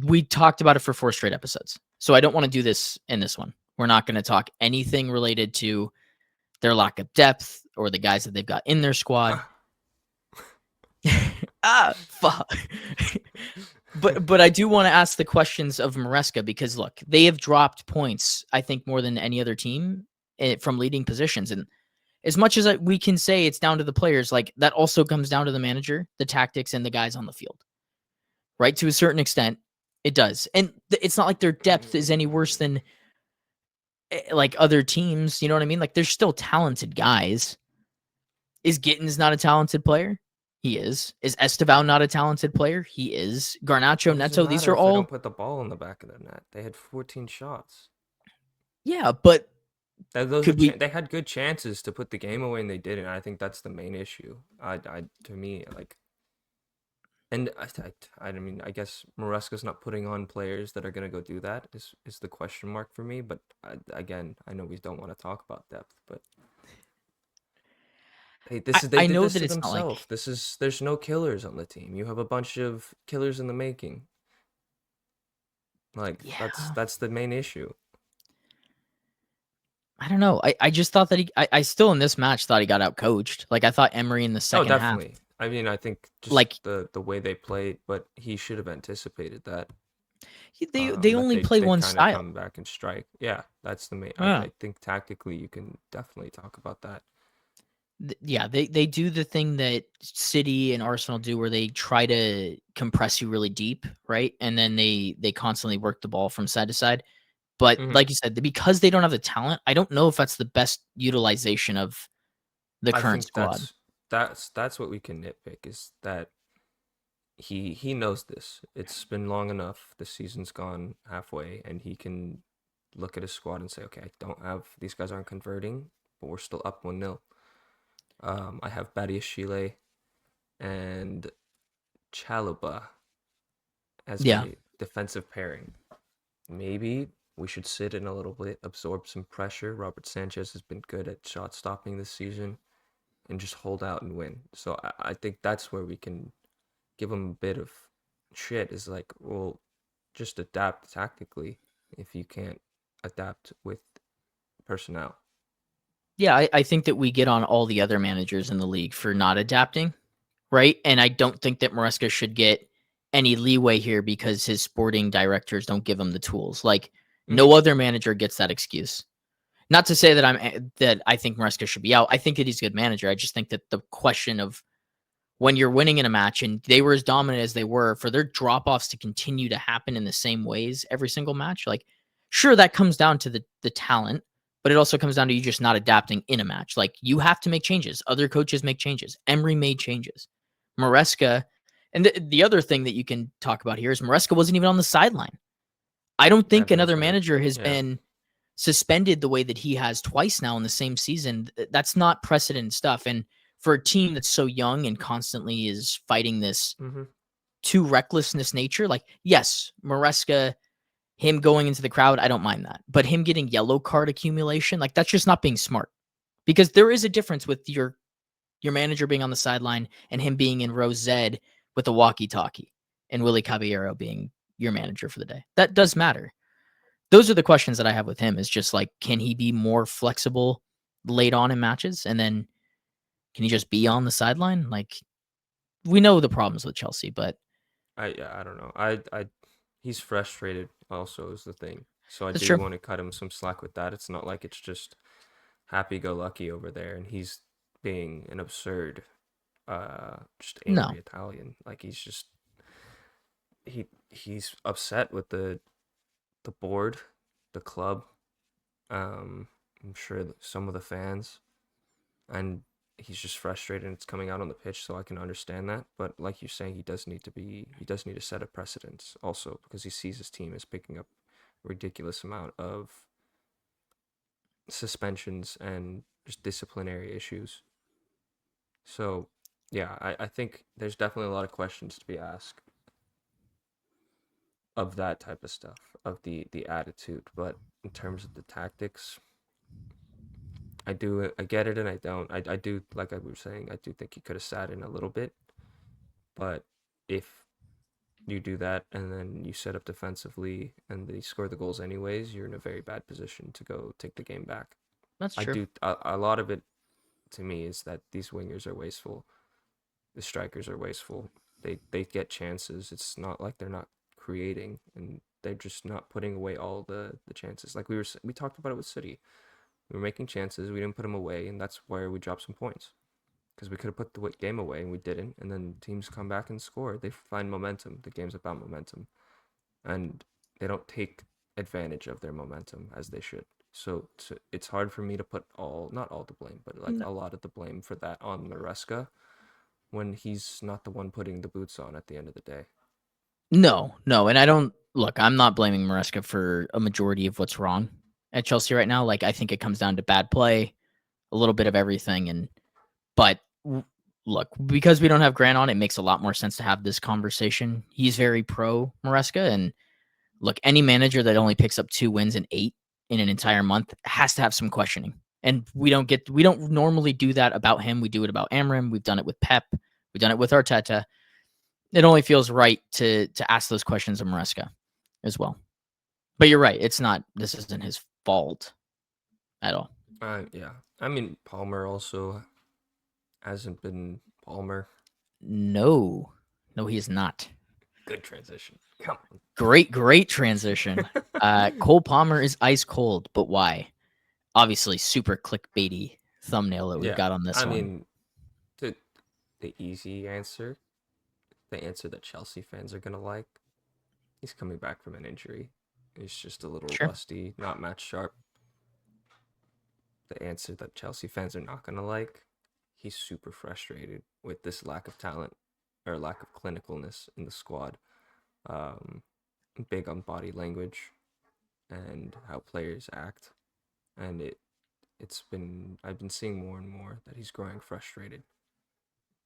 we talked about it for 4 straight episodes. So I don't want to do this in this one. We're not going to talk anything related to their lack of depth or the guys that they've got in their squad. Fuck. But I do want to ask the questions of Maresca because look, they have dropped points, I think, more than any other team from leading positions. And as much as we can say it's down to the players, like that also comes down to the manager, the tactics, and the guys on the field. Right? To a certain extent, it does. And it's not like their depth is any worse than like other teams. You know what I mean? Like they're still talented guys. Is Gittins not a talented player? He is. Is Estevao not a talented player? He is. Garnacho, Neto, these are They all. don't put the ball in the back of the net. They had 14 shots. Yeah, but they had good chances to put the game away and they didn't. I think that's the main issue. To me, like, and I mean, I guess Maresca's not putting on players that are gonna go do that is the question mark for me. But again, I know we don't want to talk about depth, but hey, they did know this that to it's not themselves. like There's no killers on the team. You have a bunch of killers in the making. Like that's the main issue. I don't know. I just thought that I still in this match thought he got out coached. Like I thought Emery in the second half. Definitely. I mean, I think just like the way they played, but he should have anticipated that. They only play one style. Come back and strike. Yeah, that's the main. Yeah. I think tactically you can definitely talk about that. Yeah, they do the thing that City and Arsenal do where they try to compress you really deep, right? And then they constantly work the ball from side to side. But like you said, because they don't have the talent, I don't know if that's the best utilization of the current squad. That's what we can nitpick is that he knows this. It's been long enough. The season's gone halfway, and he can look at his squad and say, okay, these guys aren't converting, but we're still up 1-0. I have Badiashile and Chaluba as my defensive pairing. Maybe we should sit in a little bit, absorb some pressure. Robert Sanchez has been good at shot stopping this season, and just hold out and win. So I think that's where we can give him a bit of shit. Is like, well, just adapt tactically if you can't adapt with personnel. Yeah, I think that we get on all the other managers in the league for not adapting, right? And I don't think that Maresca should get any leeway here because his sporting directors don't give him the tools. Like no other manager gets that excuse. Not to say that I think Maresca should be out. I think that he's a good manager. I just think that the question of when you're winning in a match and they were as dominant as they were, for their drop-offs to continue to happen in the same ways every single match, like sure that comes down to the talent, but it also comes down to you just not adapting in a match. Like you have to make changes. Other coaches make changes. Emery made changes. Maresca, and the other thing that you can talk about here is Maresca wasn't even on the sideline. I don't think Never another said it. manager has Yeah. been suspended the way that he has twice now in the same season. That's not precedent stuff. And for a team that's so young and constantly is fighting this too recklessness nature, like yes, Maresca, him going into the crowd, I don't mind that. But him getting yellow card accumulation, like that's just not being smart. Because there is a difference with your manager being on the sideline and him being in row Z with a walkie-talkie and Willie Caballero being your manager for the day. That does matter. Those are the questions that I have with him is just like, can he be more flexible late on in matches? And then can he just be on the sideline? Like we know the problems with Chelsea, but I don't know. I he's frustrated also is the thing. So I that's do true. want to cut him some slack with that. It's not like it's just happy go lucky over there and he's being an absurd just No. angry Italian. Like he's upset with the board, the club, I'm sure some of the fans, and he's just frustrated and it's coming out on the pitch, so I can understand that. But like you're saying, he does need to set a precedence also because he sees his team as picking up a ridiculous amount of suspensions and just disciplinary issues. So yeah, I think there's definitely a lot of questions to be asked of that type of stuff, of the attitude. But in terms of the tactics, I get it and I don't. I do, like I was saying, I do think he could have sat in a little bit. But if you do that and then you set up defensively and they score the goals anyways, you're in a very bad position to go take the game back. That's I true. do a lot of it to me is that these wingers are wasteful. The strikers are wasteful. They get chances. It's not like they're not creating and they're just not putting away all the chances. Like we talked about it with City. We were making chances. We didn't put them away, and that's where we dropped some points. Because we could have put the game away, and we didn't. And then teams come back and score. They find momentum. The game's about momentum. And they don't take advantage of their momentum as they should. So it's hard for me to put not all the blame, but like a lot of the blame for that on Maresca when he's not the one putting the boots on at the end of the day. No. And I don't look, I'm not blaming Maresca for a majority of what's wrong at Chelsea right now. Like I think it comes down to bad play, a little bit of everything. But look, because we don't have Grant on, it makes a lot more sense to have this conversation. He's very pro Maresca, and look, any manager that only picks up 2 wins and 8 in an entire month has to have some questioning. And we don't normally do that about him. We do it about Amorim. We've done it with Pep. We've done it with Arteta. It only feels right to ask those questions of Maresca as well. But you're right. This isn't his fault at all. Yeah. I mean, Palmer also hasn't been Palmer. No, he is not. Good transition. Come on. Great transition. Cole Palmer is ice cold, but why? Obviously, super clickbaity thumbnail that we've got on this one. I mean, the easy answer, the answer that Chelsea fans are gonna like, he's coming back from an injury. He's just a little rusty, not match sharp. The answer that Chelsea fans are not gonna like, he's super frustrated with this lack of talent or lack of clinicalness in the squad. Big on body language and how players act, and I've been seeing more and more that he's growing frustrated.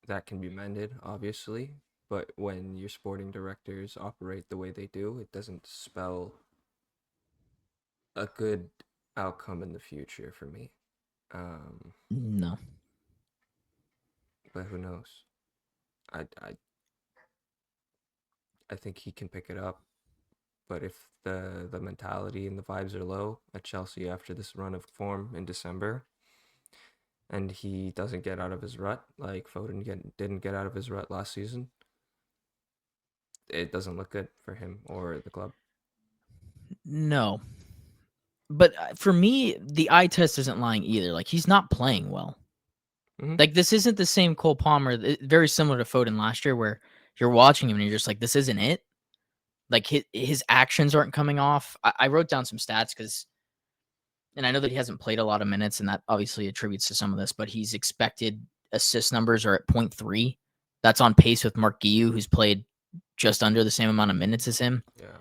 That can be mended, obviously, but when your sporting directors operate the way they do, it doesn't spell a good outcome in the future for me. No. But who knows? I think he can pick it up. But if the mentality and the vibes are low at Chelsea after this run of form in December, and he doesn't get out of his rut like Foden didn't get out of his rut last season, it doesn't look good for him or the club. No. But for me, the eye test isn't lying either. Like, he's not playing well. Mhm. Like, this isn't the same Cole Palmer. Very similar to Foden last year, where you're watching him and you're just like, this isn't it. Like, his actions aren't coming off. I wrote down some stats because, and I know that he hasn't played a lot of minutes, and that obviously attributes to some of this, but he's expected assist numbers are at 0.3. That's on pace with Mark Guiu, who's played just under the same amount of minutes as him. Yeah.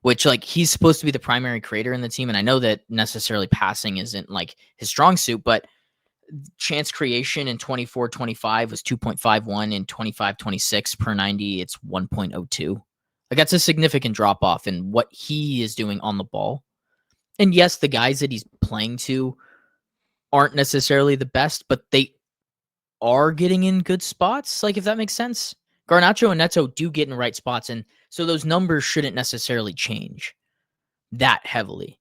Which, like, he's supposed to be the primary creator in the team, and I know that necessarily passing isn't like his strong suit, but chance creation in 24-25 was 2.51, in 25-26 per 90 it's 1.02. Like, that's a significant drop off in what he is doing on the ball. And yes, the guys that he's playing to aren't necessarily the best, but they are getting in good spots, like, if that makes sense. Garnacho and Neto do get in right spots, and so those numbers shouldn't necessarily change that heavily.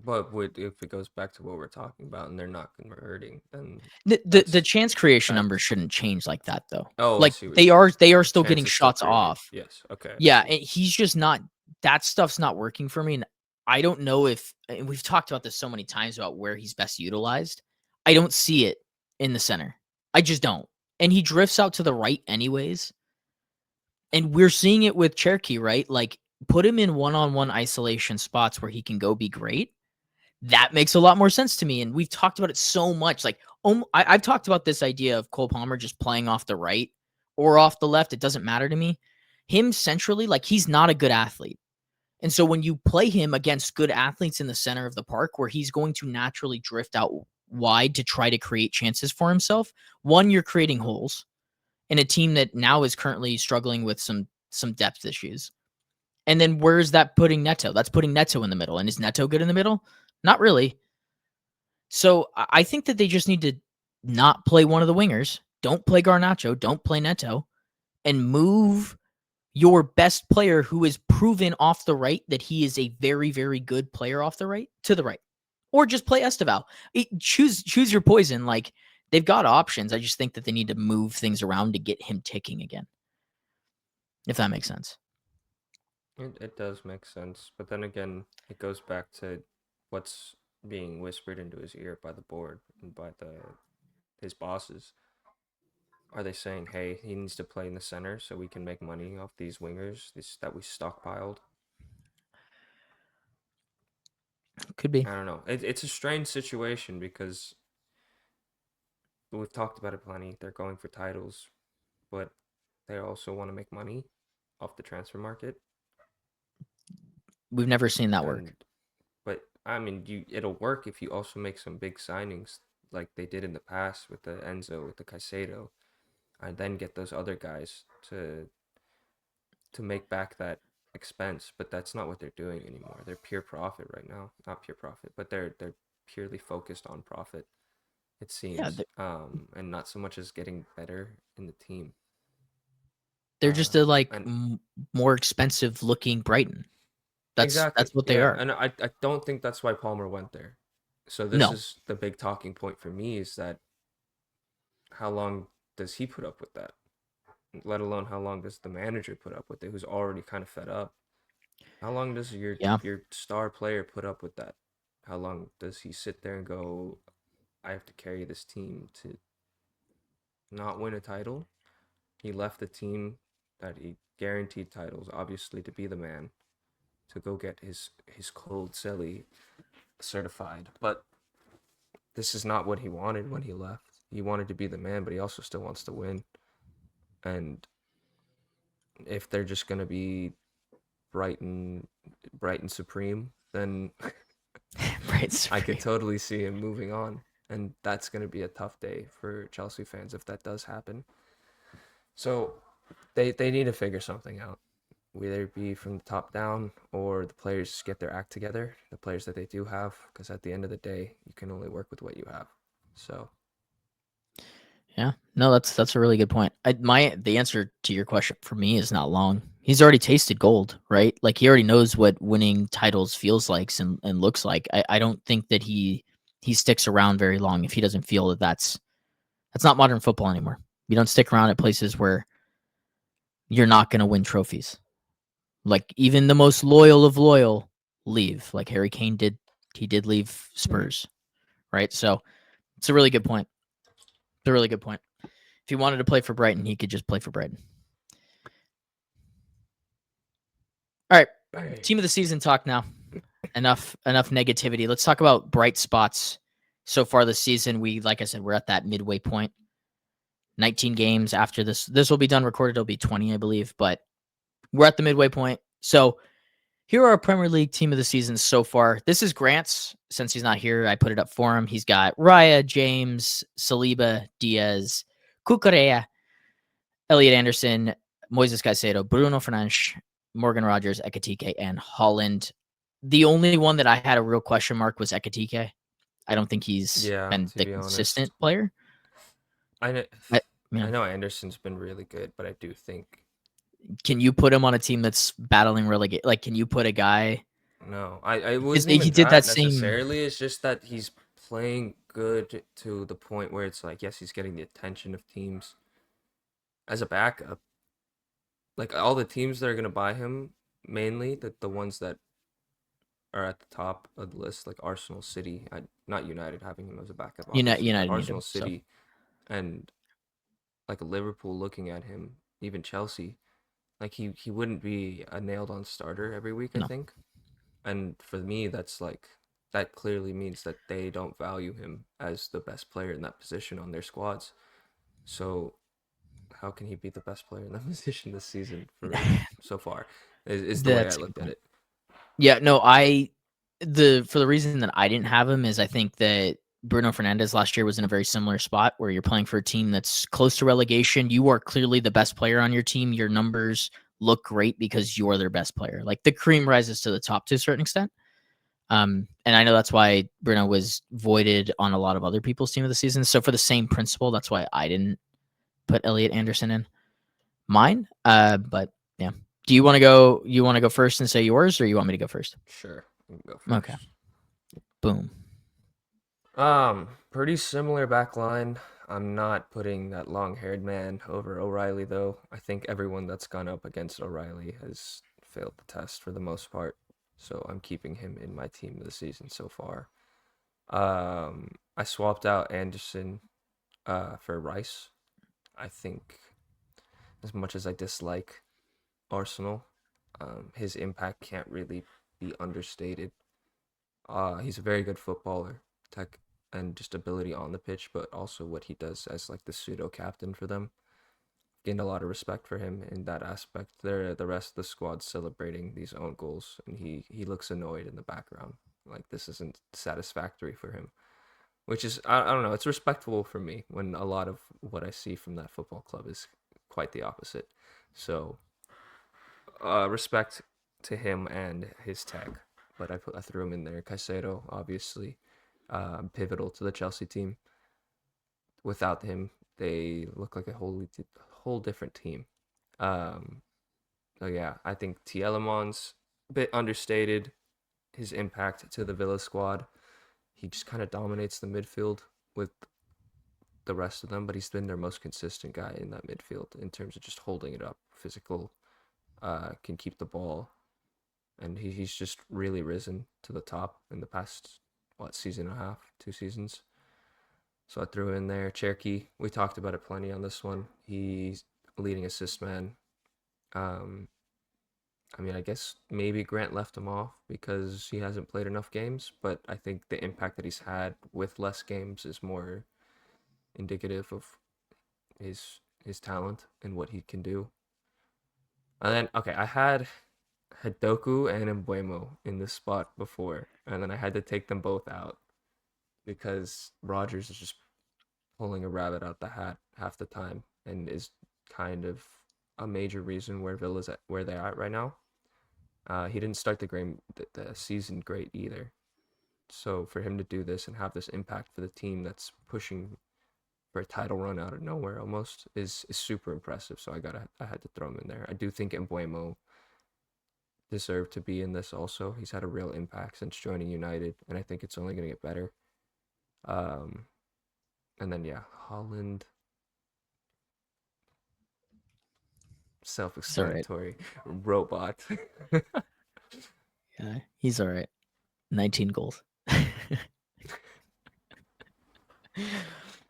But if it goes back to what we're talking about and they're not converting, then The chance creation that- numbers shouldn't change like that, though. oh, I Like, see what they you're are saying. still getting Chances still shots created. off. Yes. Okay. I Yeah, see. and he's just not. That stuff's not working for me, and I don't know if. And we've talked about this so many times about where he's best utilized. I don't see it in the center. I just don't. And he drifts out to the right anyways. And we're seeing it with Cherki, right? Like, put him in one-on-one isolation spots where he can go be great. That makes a lot more sense to me. And we've talked about it so much. Like, I've talked about this idea of Cole Palmer just playing off the right or off the left. It doesn't matter to me. Him centrally, like, he's not a good athlete. And so when you play him against good athletes in the center of the park, where he's going to naturally drift out wide to try to create chances for himself, one, you're creating holes in a team that now is currently struggling with some depth issues. And then where's that putting Neto? That's putting Neto in the middle. And is Neto good in the middle? Not really. So I think that they just need to not play one of the wingers. Don't play Garnacho. Don't play Neto. And move your best player who is proven off the right that he is a very, very good player off the right to the right. Or just play Esteval. Choose your poison. Like, they've got options. I just think that they need to move things around to get him ticking again. If that makes sense. It does make sense, but then again, it goes back to what's being whispered into his ear by the board and by his bosses. Are they saying, "Hey, he needs to play in the center so we can make money off these wingers that we stockpiled"? Could be. I don't know. It's a strange situation because we've talked about it plenty. They're going for titles, but they also want to make money off the transfer market. We've never seen that work. But I mean, it'll work if you also make some big signings like they did in the past with the Enzo, with the Caicedo, and then get those other guys to make back that expense. But that's not what they're doing anymore. They're pure profit right now. Not pure profit, but they're purely focused on profit. It seems, and not so much as getting better in the team. They're just a and more expensive looking Brighton. That's what they are. And I don't think that's why Palmer went there. So this No. is the big talking point for me, is that how long does he put up with that? Let alone how long does the manager put up with it, who's already kind of fed up? How long does your star player put up with that? How long does he sit there and go, I have to carry this team to not win a title? He left the team that he guaranteed titles, obviously, to be the man, to go get his cold celly certified. But this is not what he wanted when he left. He wanted to be the man, but he also still wants to win. And if they're just going to be Brighton Supreme, then I could totally see him moving on. And that's going to be a tough day for Chelsea fans if that does happen. So they need to figure something out. Whether it be from the top down or the players get their act together, the players that they do have, because at the end of the day, you can only work with what you have. So, Yeah. No, that's a really good point. The answer to your question for me is not long. He's already tasted gold, right? Like he already knows what winning titles feels like and looks like. I don't think that he sticks around very long if he doesn't feel that that's not modern football anymore. You don't stick around at places where you're not going to win trophies. Like even the most loyal of loyal leave, like Harry Kane did. He did leave Spurs, right? So it's a really good point. It's a really good point. If he wanted to play for Brighton, he could just play for Brighton. All right, team of the season talk now. Enough negativity. Let's talk about bright spots so far this season. Like I said, we're at that midway point. 19 games after this. This will be done recorded. It'll be 20, I believe, but we're at the midway point. So here are our Premier League team of the season so far. This is Grant's. Since he's not here, I put it up for him. He's got Raya, James, Saliba, Diaz, Cucurella, Elliot Anderson, Moises Caicedo, Bruno Fernandes, Morgan Rogers, Ekatike, and Holland. The only one that I had a real question mark was Ekatike. I don't think he's been the consistent player. I Yeah. know Anderson's been really good, but I do think. Can you put him on a team that's battling relegation? Like, can you put a guy? No, I wasn't He even did that necessarily. It's just that he's playing good to the point where it's like, yes, he's getting the attention of teams as a backup. Like all the teams that are gonna buy him, mainly the ones that are at the top of the list, like Arsenal, City, not United having him as a backup, obviously, United but need Arsenal, him, so. City, and like Liverpool looking at him, even Chelsea, like he wouldn't be a nailed on starter every week, I No. think. And for me, that's like that clearly means that they don't value him as the best player in that position on their squads. So how can he be the best player in that position this season for so far? Is the way I That's a good looked at point. it. Yeah, no, for the reason that I didn't have him is I think that Bruno Fernandes last year was in a very similar spot where you're playing for a team that's close to relegation. You are clearly the best player on your team. Your numbers look great because you're their best player. Like the cream rises to the top to a certain extent. And I know that's why Bruno was voided on a lot of other people's team of the season. So for the same principle, that's why I didn't put Elliot Anderson in mine. But yeah. Do you want to go? You want to go first and say yours, or you want me to go first? Sure, you can go first. Okay. Boom. Pretty similar back line. I'm not putting that long-haired man over O'Reilly though. I think everyone that's gone up against O'Reilly has failed the test for the most part. So I'm keeping him in my team of the season so far. I swapped out Anderson for Rice. I think as much as I dislike Arsenal, his impact can't really be understated. He's a very good footballer, tech and just ability on the pitch, but also what he does as like the pseudo captain for them. Gained a lot of respect for him in that aspect. The rest of the squad celebrating these own goals, and he looks annoyed in the background, like this isn't satisfactory for him. Which is I don't know. It's respectable for me when a lot of what I see from that football club is quite the opposite. So respect to him and his tech, but I threw him in there. Caicedo, obviously, pivotal to the Chelsea team. Without him, they look like a whole different team. Um, so yeah, I think Tielemans a bit understated. His impact to the Villa squad, he just kind of dominates the midfield with the rest of them, but he's been their most consistent guy in that midfield in terms of just holding it up, physical, can keep the ball, and he's just really risen to the top in the past season and a half, 2 seasons. So I threw in there Cherki. We talked about it plenty on this one. He's leading assist man. I mean, I guess maybe Grant left him off because he hasn't played enough games, but I think the impact that he's had with less games is more indicative of his talent and what he can do. And then okay, I had Doku and Mbuemo in this spot before, and then I had to take them both out because Rogers is just pulling a rabbit out the hat half the time and is kind of a major reason where Villa's at where they're at right now. He didn't start the season great either. So for him to do this and have this impact for the team that's pushing for a title run out of nowhere almost is super impressive. So I had to throw him in there. I do think Embuemo deserved to be in this also. He's had a real impact since joining United, and I think it's only going to get better. And then Holland. Self-explanatory. Robot. Yeah, he's all right. 19 goals.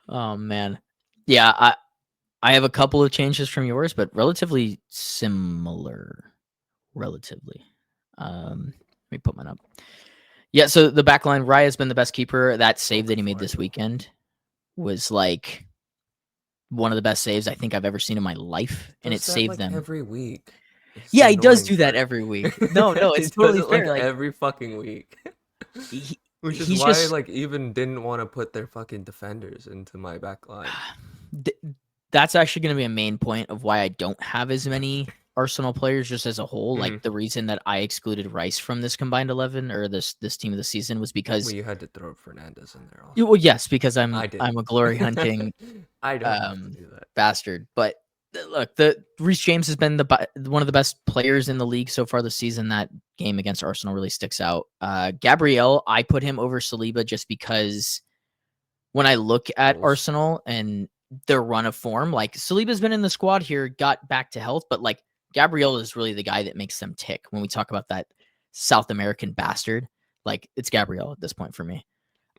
Oh man. Yeah, I have a couple of changes from yours, but relatively similar. Relatively. Let me put mine up. Yeah, so the back line, Raya's been the best keeper. That save that he made this weekend was like one of the best saves I think I've ever seen in my life, and it saved them every week. It's Yeah, he does annoying, do that but- every week. No, it's He totally does it, fair. Like every fucking week. he, Which is he's why just I even didn't want to put their fucking defenders into my back line. That's actually going to be a main point of why I don't have as many Arsenal players just as a whole. Like the reason that I excluded Rice from this combined 11 or this team of the season was because Well, you had to throw Fernandez in there also. well, yes, because I'm I did. a glory hunting I don't have to do that. bastard. But look, Reece James has been one of the best players in the league so far this season. That game against Arsenal really sticks out. Gabriel, I put him over Saliba just because when I look at Arsenal and their run of form, like Saliba's been in the squad here, got back to health, but like Gabriel is really the guy that makes them tick. When we talk about that South American bastard, like it's Gabriel at this point for me.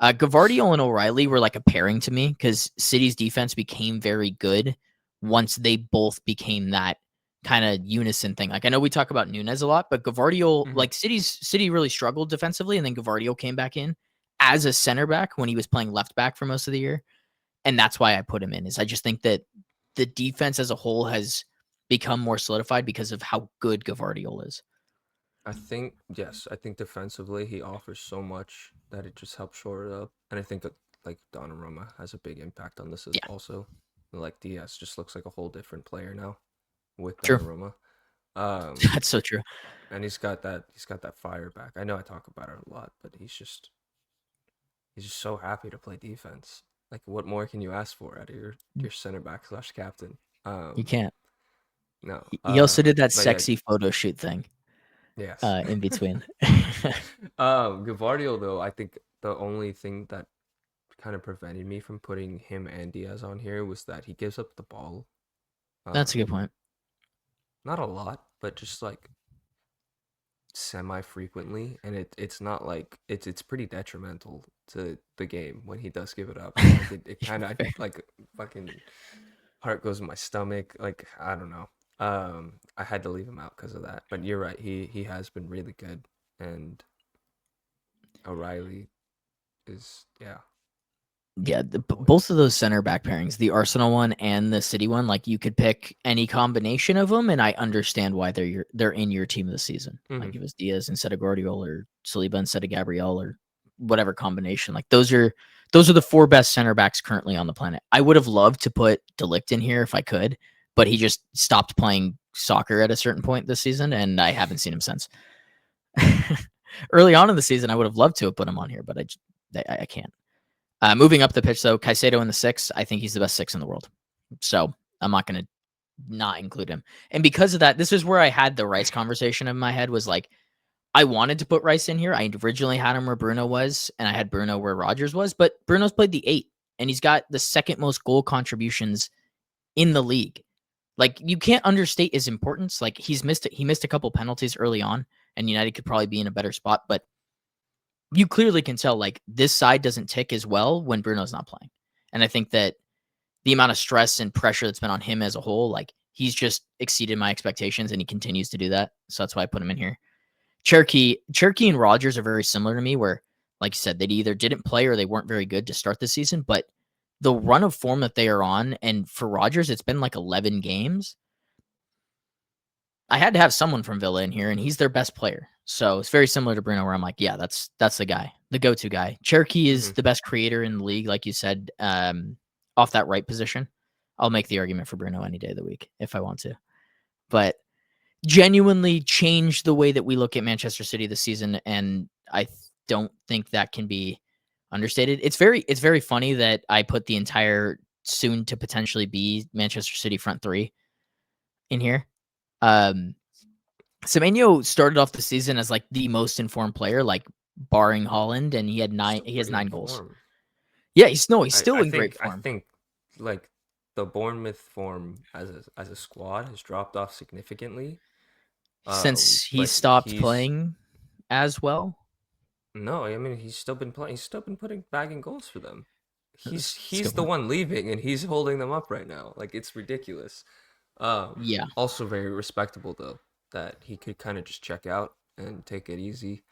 Gavardiol and O'Reilly were like a pairing to me because City's defense became very good once they both became that kind of unison thing. Like I know we talk about Núñez a lot, but Gavardiol, like City really struggled defensively, and then Gavardiol came back in as a center back when he was playing left back for most of the year. And that's why I put him in, is I just think that the defense as a whole has become more solidified because of how good Gavardiol is. I think defensively he offers so much that it just helps shore it up. And I think that like Donnarumma has a big impact on this also. Like Diaz just looks like a whole different player now with Donnarumma. That's so true. And he's got that fire back. I know I talk about it a lot, but he's just so happy to play defense. Like, what more can you ask for out of your center back / captain? You can't. No. He also did that sexy photo shoot thing. Yes. In between. Gavardiol, though, I think the only thing that kind of prevented me from putting him and Diaz on here was that he gives up the ball. That's a good point. Not a lot, but just like semi-frequently, and it's not like it's pretty detrimental to the game when he does give it up. Like, it kind of like fucking heart goes in my stomach. Like I don't know. I had to leave him out because of that. But you're right. He has been really good, and O'Reilly is Yeah, both of those center back pairings, the Arsenal one and the City one, like you could pick any combination of them, and I understand why they're in your team of the season. Like if it was Diaz instead of Guardiola or Saliba instead of Gabriel or whatever combination. Like those are the four best center backs currently on the planet. I would have loved to put De Ligt in here if I could, but he just stopped playing soccer at a certain point this season, and I haven't seen him since. Early on in the season, I would have loved to have put him on here, but I can't. Moving up the pitch, though, Caicedo in the 6, I think he's the best 6 in the world. So I'm not going to not include him. And because of that, this is where I had the Rice conversation in my head, was like, I wanted to put Rice in here. I originally had him where Bruno was, and I had Bruno where Rodgers was, but Bruno's played the 8, and he's got the second most goal contributions in the league. Like, you can't understate his importance. Like, he missed a couple penalties early on, and United could probably be in a better spot, but you clearly can tell, like, this side doesn't tick as well when Bruno's not playing. And I think that the amount of stress and pressure that's been on him as a whole, like, he's just exceeded my expectations, and he continues to do that. So that's why I put him in here. Cherki and Rodgers are very similar to me, where, like you said, they either didn't play or they weren't very good to start the season. But the run of form that they are on, and for Rodgers, it's been like 11 games. I had to have someone from Villa in here, and he's their best player. So it's very similar to Bruno, where I'm like, yeah, that's the guy, the go-to guy. Cherki is the best creator in the league, like you said, off that right position. I'll make the argument for Bruno any day of the week if I want to. But genuinely changed the way that we look at Manchester City this season, and I don't think that can be understated. It's very funny that I put the entire soon to potentially be Manchester City front three in here. Semenyo started off the season as like the most informed player, like barring Holland, and he had he has 9 goals. Yeah, he's still in great form. I think like the Bournemouth form as a squad has dropped off significantly Since he but stopped playing as well. No, I mean he's still been playing. He's still been bagging goals for them. He's the one. one leaving, and he's holding them up right now. Like it's ridiculous. Yeah. Also very respectable though that he could kind of just check out and take it easy,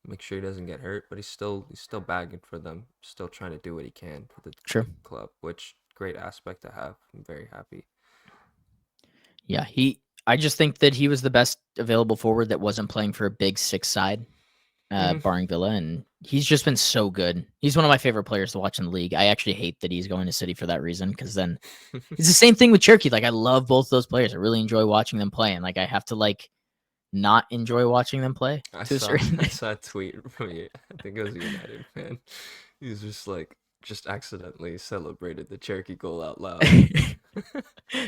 make sure he doesn't get hurt. But he's still bagging for them. Still trying to do what he can for the club, which great aspect to have. I'm very happy. Yeah, I just think that he was the best available forward that wasn't playing for a big 6 side, barring Villa, and he's just been so good. He's one of my favorite players to watch in the league. I actually hate that he's going to City for that reason, because then it's the same thing with Cherki. Like I love both those players. I really enjoy watching them play, and like I have to like not enjoy watching them play. I saw a tweet from you. I think it was a United fan. He was just accidentally celebrated the Cherki goal out loud.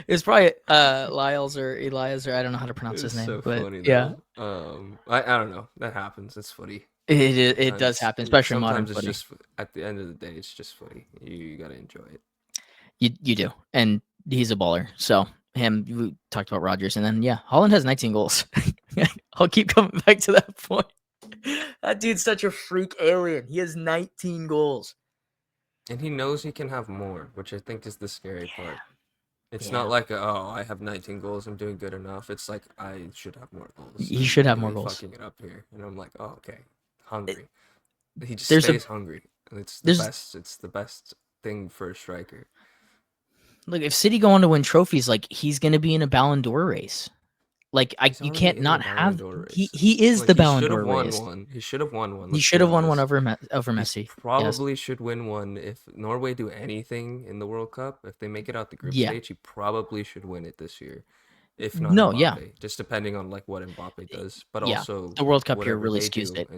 It's probably Lyles or Elias, or I don't know how to pronounce his name. So but funny, yeah, I don't know. That happens. It's footy. it does happen, especially modern footy. Just at the end of the day, it's just footy. You gotta enjoy it. You do, and he's a baller. So we talked about Rodgers, and then Holland has 19 goals. I'll keep coming back to that point. That dude's such a freak alien. He has 19 goals. And he knows he can have more, which I think is the scary part. It's not like, I have 19 goals, I'm doing good enough. It's like, I should have more goals. He should have more goals. Fucking it up here. And I'm like, oh, okay. Hungry. He just stays hungry. It's the best. It's the best thing for a striker. Look, if City go on to win trophies, like he's going to be in a Ballon d'Or race. Like you can't not have. He is the Ballon d'Or race. He should have won one. He should have won one over Messi. Probably should win one if Norway do anything in the World Cup. If they make it out the group stage, he probably should win it this year. If not, Mbappe, just depending on like what Mbappe does, but also the World Cup here really skews it.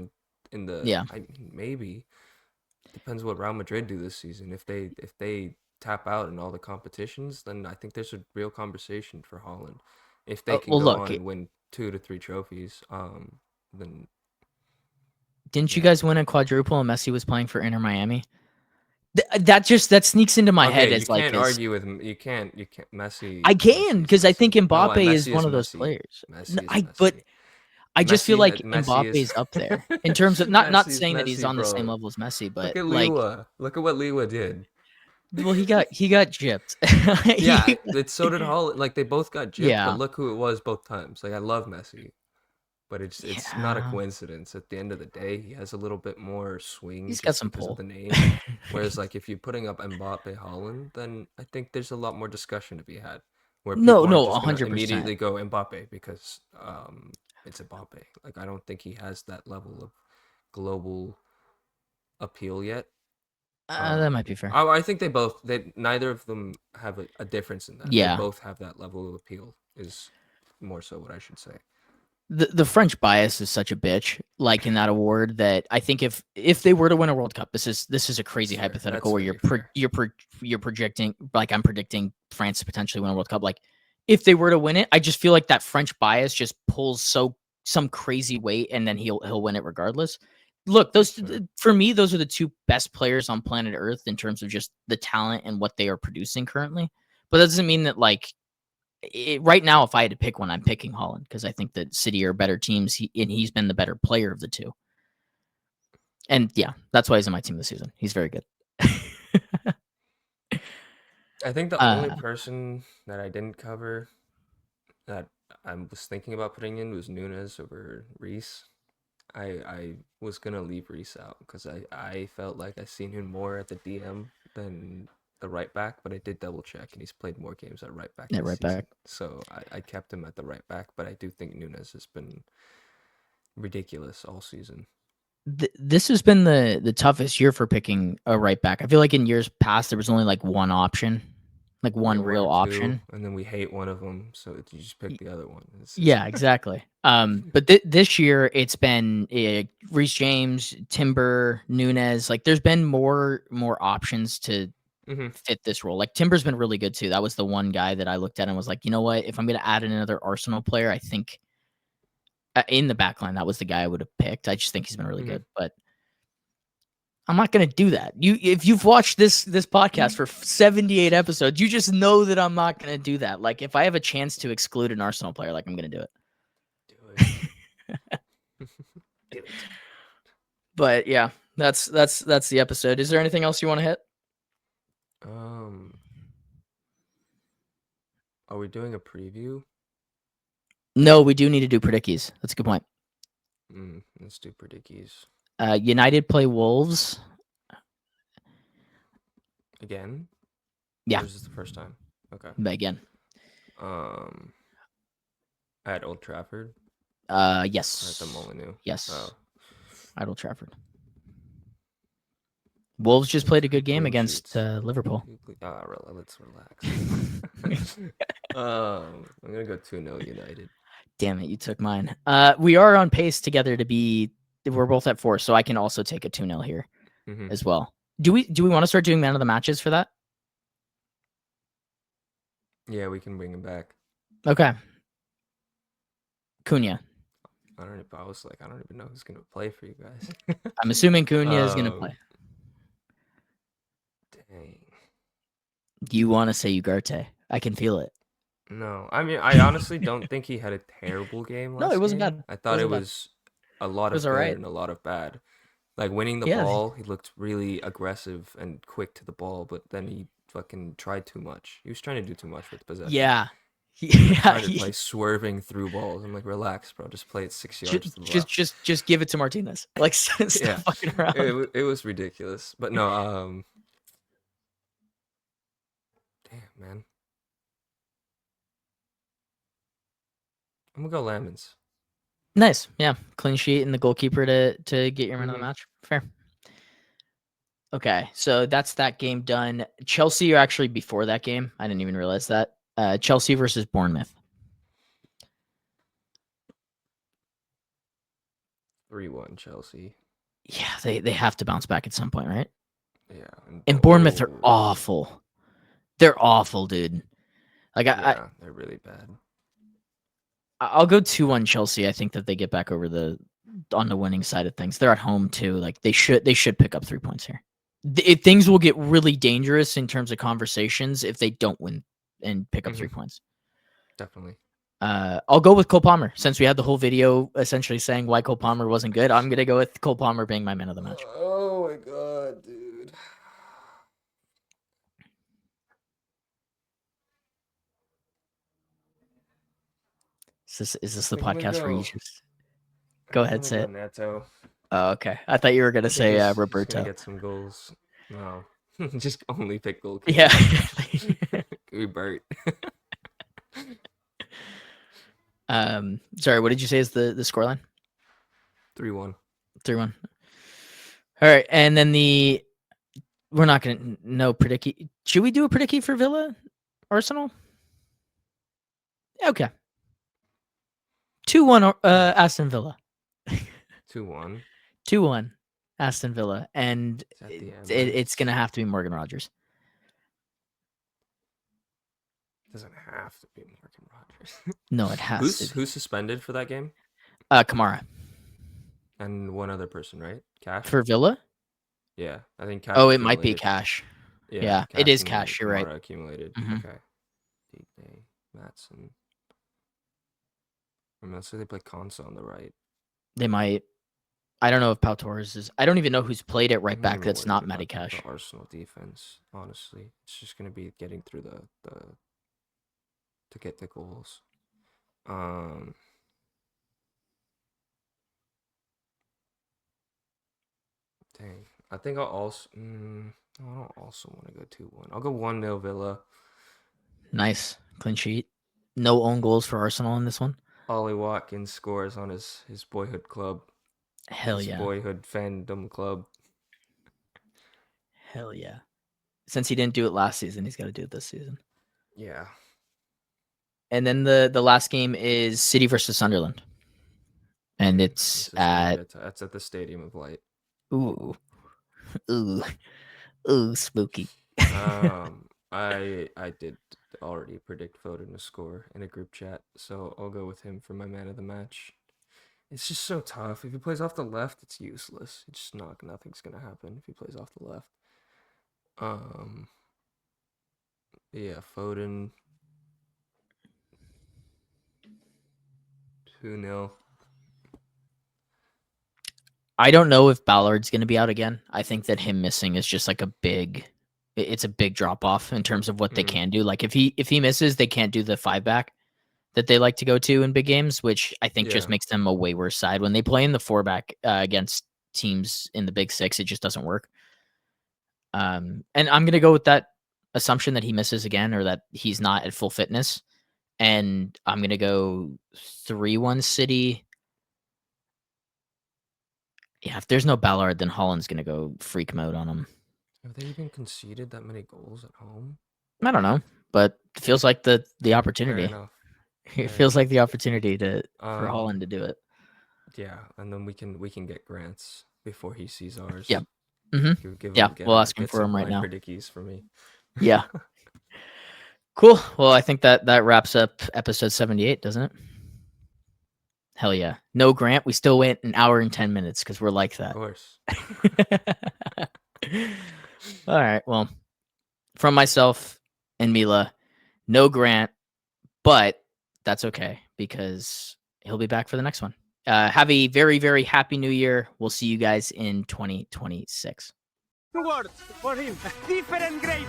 In the maybe depends what Real Madrid do this season. If they tap out in all the competitions, then I think there's a real conversation for Holland. If they can go on and win 2 to 3 trophies, then didn't you guys win a quadruple and Messi was playing for Inter Miami? That sneaks into my head as like. You can't Messi. I can because I think Mbappe is one of those players. But I just feel like Mbappe is up there in terms of not saying that he's on the same level as Messi, but look at what Lila did. Well, he got gypped. So did Holland. Like they both got gypped, but look who it was both times. Like I love Messi, but it's not a coincidence. At the end of the day, he has a little bit more swing. He's got some pull. Of the name. Whereas like if you're putting up Mbappe Holland, then I think there's a lot more discussion to be had. Where no, 100% immediately go Mbappe because it's Mbappe. Like I don't think he has that level of global appeal yet. That might be fair. I think neither of them have a difference in that. Yeah. They both have that level of appeal is more so what I should say. The French bias is such a bitch, like in that award, that I think if they were to win a World Cup, this is a crazy hypothetical where you're projecting, like I'm predicting France to potentially win a World Cup. Like if they were to win it, I just feel like that French bias just pulls some crazy weight, and then he'll win it regardless. Look, for me, those are the 2 best players on planet Earth in terms of just the talent and what they are producing currently. But that doesn't mean that like right now, if I had to pick one, I'm picking Holland because I think that City are better teams, and he's been the better player of the 2. And that's why he's on my team this season. He's very good. I think the only person that I didn't cover that I was thinking about putting in was Nunes over Reece. I was gonna leave Reece out because I felt like I seen him more at the DM than the right back, but I did double check and he's played more games at right back. So I kept him at the right back, but I do think Nunes has been ridiculous all season. This has been the toughest year for picking a right back. I feel like in years past there was only like one option. Like one real option, and then we hate one of them, so you just pick the other one. Exactly. But this year it's been Reece James, Timber, Nunes. Like there's been more options to fit this role. Like Timber's been really good too. That was the one guy that I looked at and was like, you know what? If I'm going to add in another Arsenal player, I think in the backline, that was the guy I would have picked. I just think he's been really good, but I'm not going to do that. If you've watched this podcast for 78 episodes, you just know that I'm not going to do that. Like if I have a chance to exclude an Arsenal player, like I'm going to do it. Do it. But yeah, that's the episode. Is there anything else you want to hit? Are we doing a preview? No, we do need to do predickies. That's a good point. Let's do predickies. United play Wolves. Again? Yeah. Or is this the first time? Okay. Again. At Old Trafford? Yes. Or at the Molineux? Yes. Oh. At Old Trafford. Wolves just played a good game Clean against sheets. Liverpool. Let's relax. I'm going to go 2-0 United. Damn it, you took mine. We are on pace together to be... We're both at 4, so I can also take a 2-0 here as well. Do we want to start doing man of the matches for that? Yeah, we can bring him back. Okay. Cunha. I don't even know who's going to play for you guys. I'm assuming Cunha is going to play. Dang. You want to say Ugarte. I can feel it. No, I mean, I honestly don't think he had a terrible game last No, it wasn't game. bad. I thought it was a lot of good alright. and a lot of bad. Like winning the ball, he looked really aggressive and quick to the ball, but then he fucking tried too much. He was trying to do too much with possession. Yeah. Trying to play swerving through balls. I'm like, relax, bro. Just play it 6 yards to the left. Just give it to Martinez. Like, stop fucking around. It was ridiculous. But no, damn, man. I'm gonna go Lamens. Nice. Yeah. Clean sheet and the goalkeeper to get your man of the match. Fair. Okay. So that's that game done. Chelsea are actually before that game. I didn't even realize that. Chelsea versus Bournemouth. 3-1 Chelsea. Yeah, they have to bounce back at some point, right? Yeah. And Bournemouth are awful. They're awful, dude. Like they're really bad. I'll go 2-1 Chelsea. I think that they get back over on the winning side of things. They're at home too. Like they should pick up 3 points here. Things will get really dangerous in terms of conversations if they don't win and pick up 3 points. Definitely. I'll go with Cole Palmer since we had the whole video essentially saying why Cole Palmer wasn't good. I'm gonna go with Cole Palmer being my man of the match. Oh my god, dude. Is this the podcast where you just go ahead, say it? Neto. Oh, okay. I thought you were gonna say Roberto. Gonna get some goals. No, just only pick goalkeeper. Yeah. Robert. Sorry. What did you say is the scoreline? 3-1. 3-1. All right, and then we're not gonna predict. Should we do a predict for Villa, Arsenal? Okay. 2-1 Aston Villa. 2-1. 2-1 Aston Villa, and it's gonna have to be Morgan Rogers. Doesn't have to be Morgan Rogers. No, it has to. Who's suspended for that game? Kamara. And one other person, right? Cash for Villa. Yeah, I think Cash. Oh, it might be Cash. Yeah, Cash it is Cash. You're right. Accumulated. Okay. Deep Matson. So they play Konsa on the right. They might. I don't know if Pau Torres is. I don't even know who's played it right back. That's not Matty Cash. The Arsenal defense, honestly, it's just gonna be getting through to get the goals. Dang, I think I'll also. I don't also want to go 2-1. I'll go 1-0 Villa. Nice clean sheet. No own goals for Arsenal in this one. Ollie Watkins scores on his boyhood club. Hell yeah. Boyhood fandom club. Hell yeah. Since he didn't do it last season, he's got to do it this season. Yeah. And then the last game is City versus Sunderland. And it's at the Stadium of Light. Ooh, spooky. I did already predict Foden to score in a group chat, so I'll go with him for my man of the match. It's just so tough. If he plays off the left, it's useless. It's just nothing's gonna happen if he plays off the left. Yeah, Foden 2-0. I don't know if Ballard's going to be out again. I think that him missing is just like it's a big drop off in terms of what they can do. Like if he misses, they can't do the 5-back that they like to go to in big games, which I think just makes them a way worse side. When they play in the 4-back against teams in the big 6, it just doesn't work. And I'm going to go with that assumption that he misses again, or that he's not at full fitness. And I'm going to go 3-1 City. Yeah, if there's no Ballard, then Holland's going to go freak mode on him. Have they even conceded that many goals at home? I don't know, but it feels like the opportunity. Fair enough. It feels like the opportunity for Holland to do it. Yeah, and then we can get Grant's before he sees ours. Yep. Mm-hmm. We'll ask him for him right now. Predickies for me. Yeah. Cool. Well, I think that wraps up episode 78, doesn't it? Hell yeah. No Grant. We still went an hour and 10 minutes because we're like that. Of course. All right. Well, from myself and Mila, no Grant, but that's okay because he'll be back for the next one. Have a very, very happy new year. We'll see you guys in 2026. 2 words for him. Different gravy.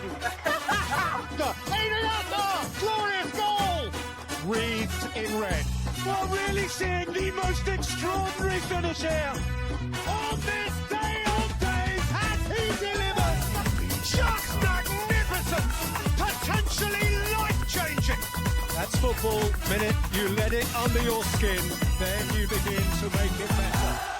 Glorious goal! Wreathed in red. We're really seeing the most extraordinary finish here. On this day of days, has he delivered? Just magnificent! Potentially life-changing! That's football. Minute you let it under your skin, then you begin to make it better.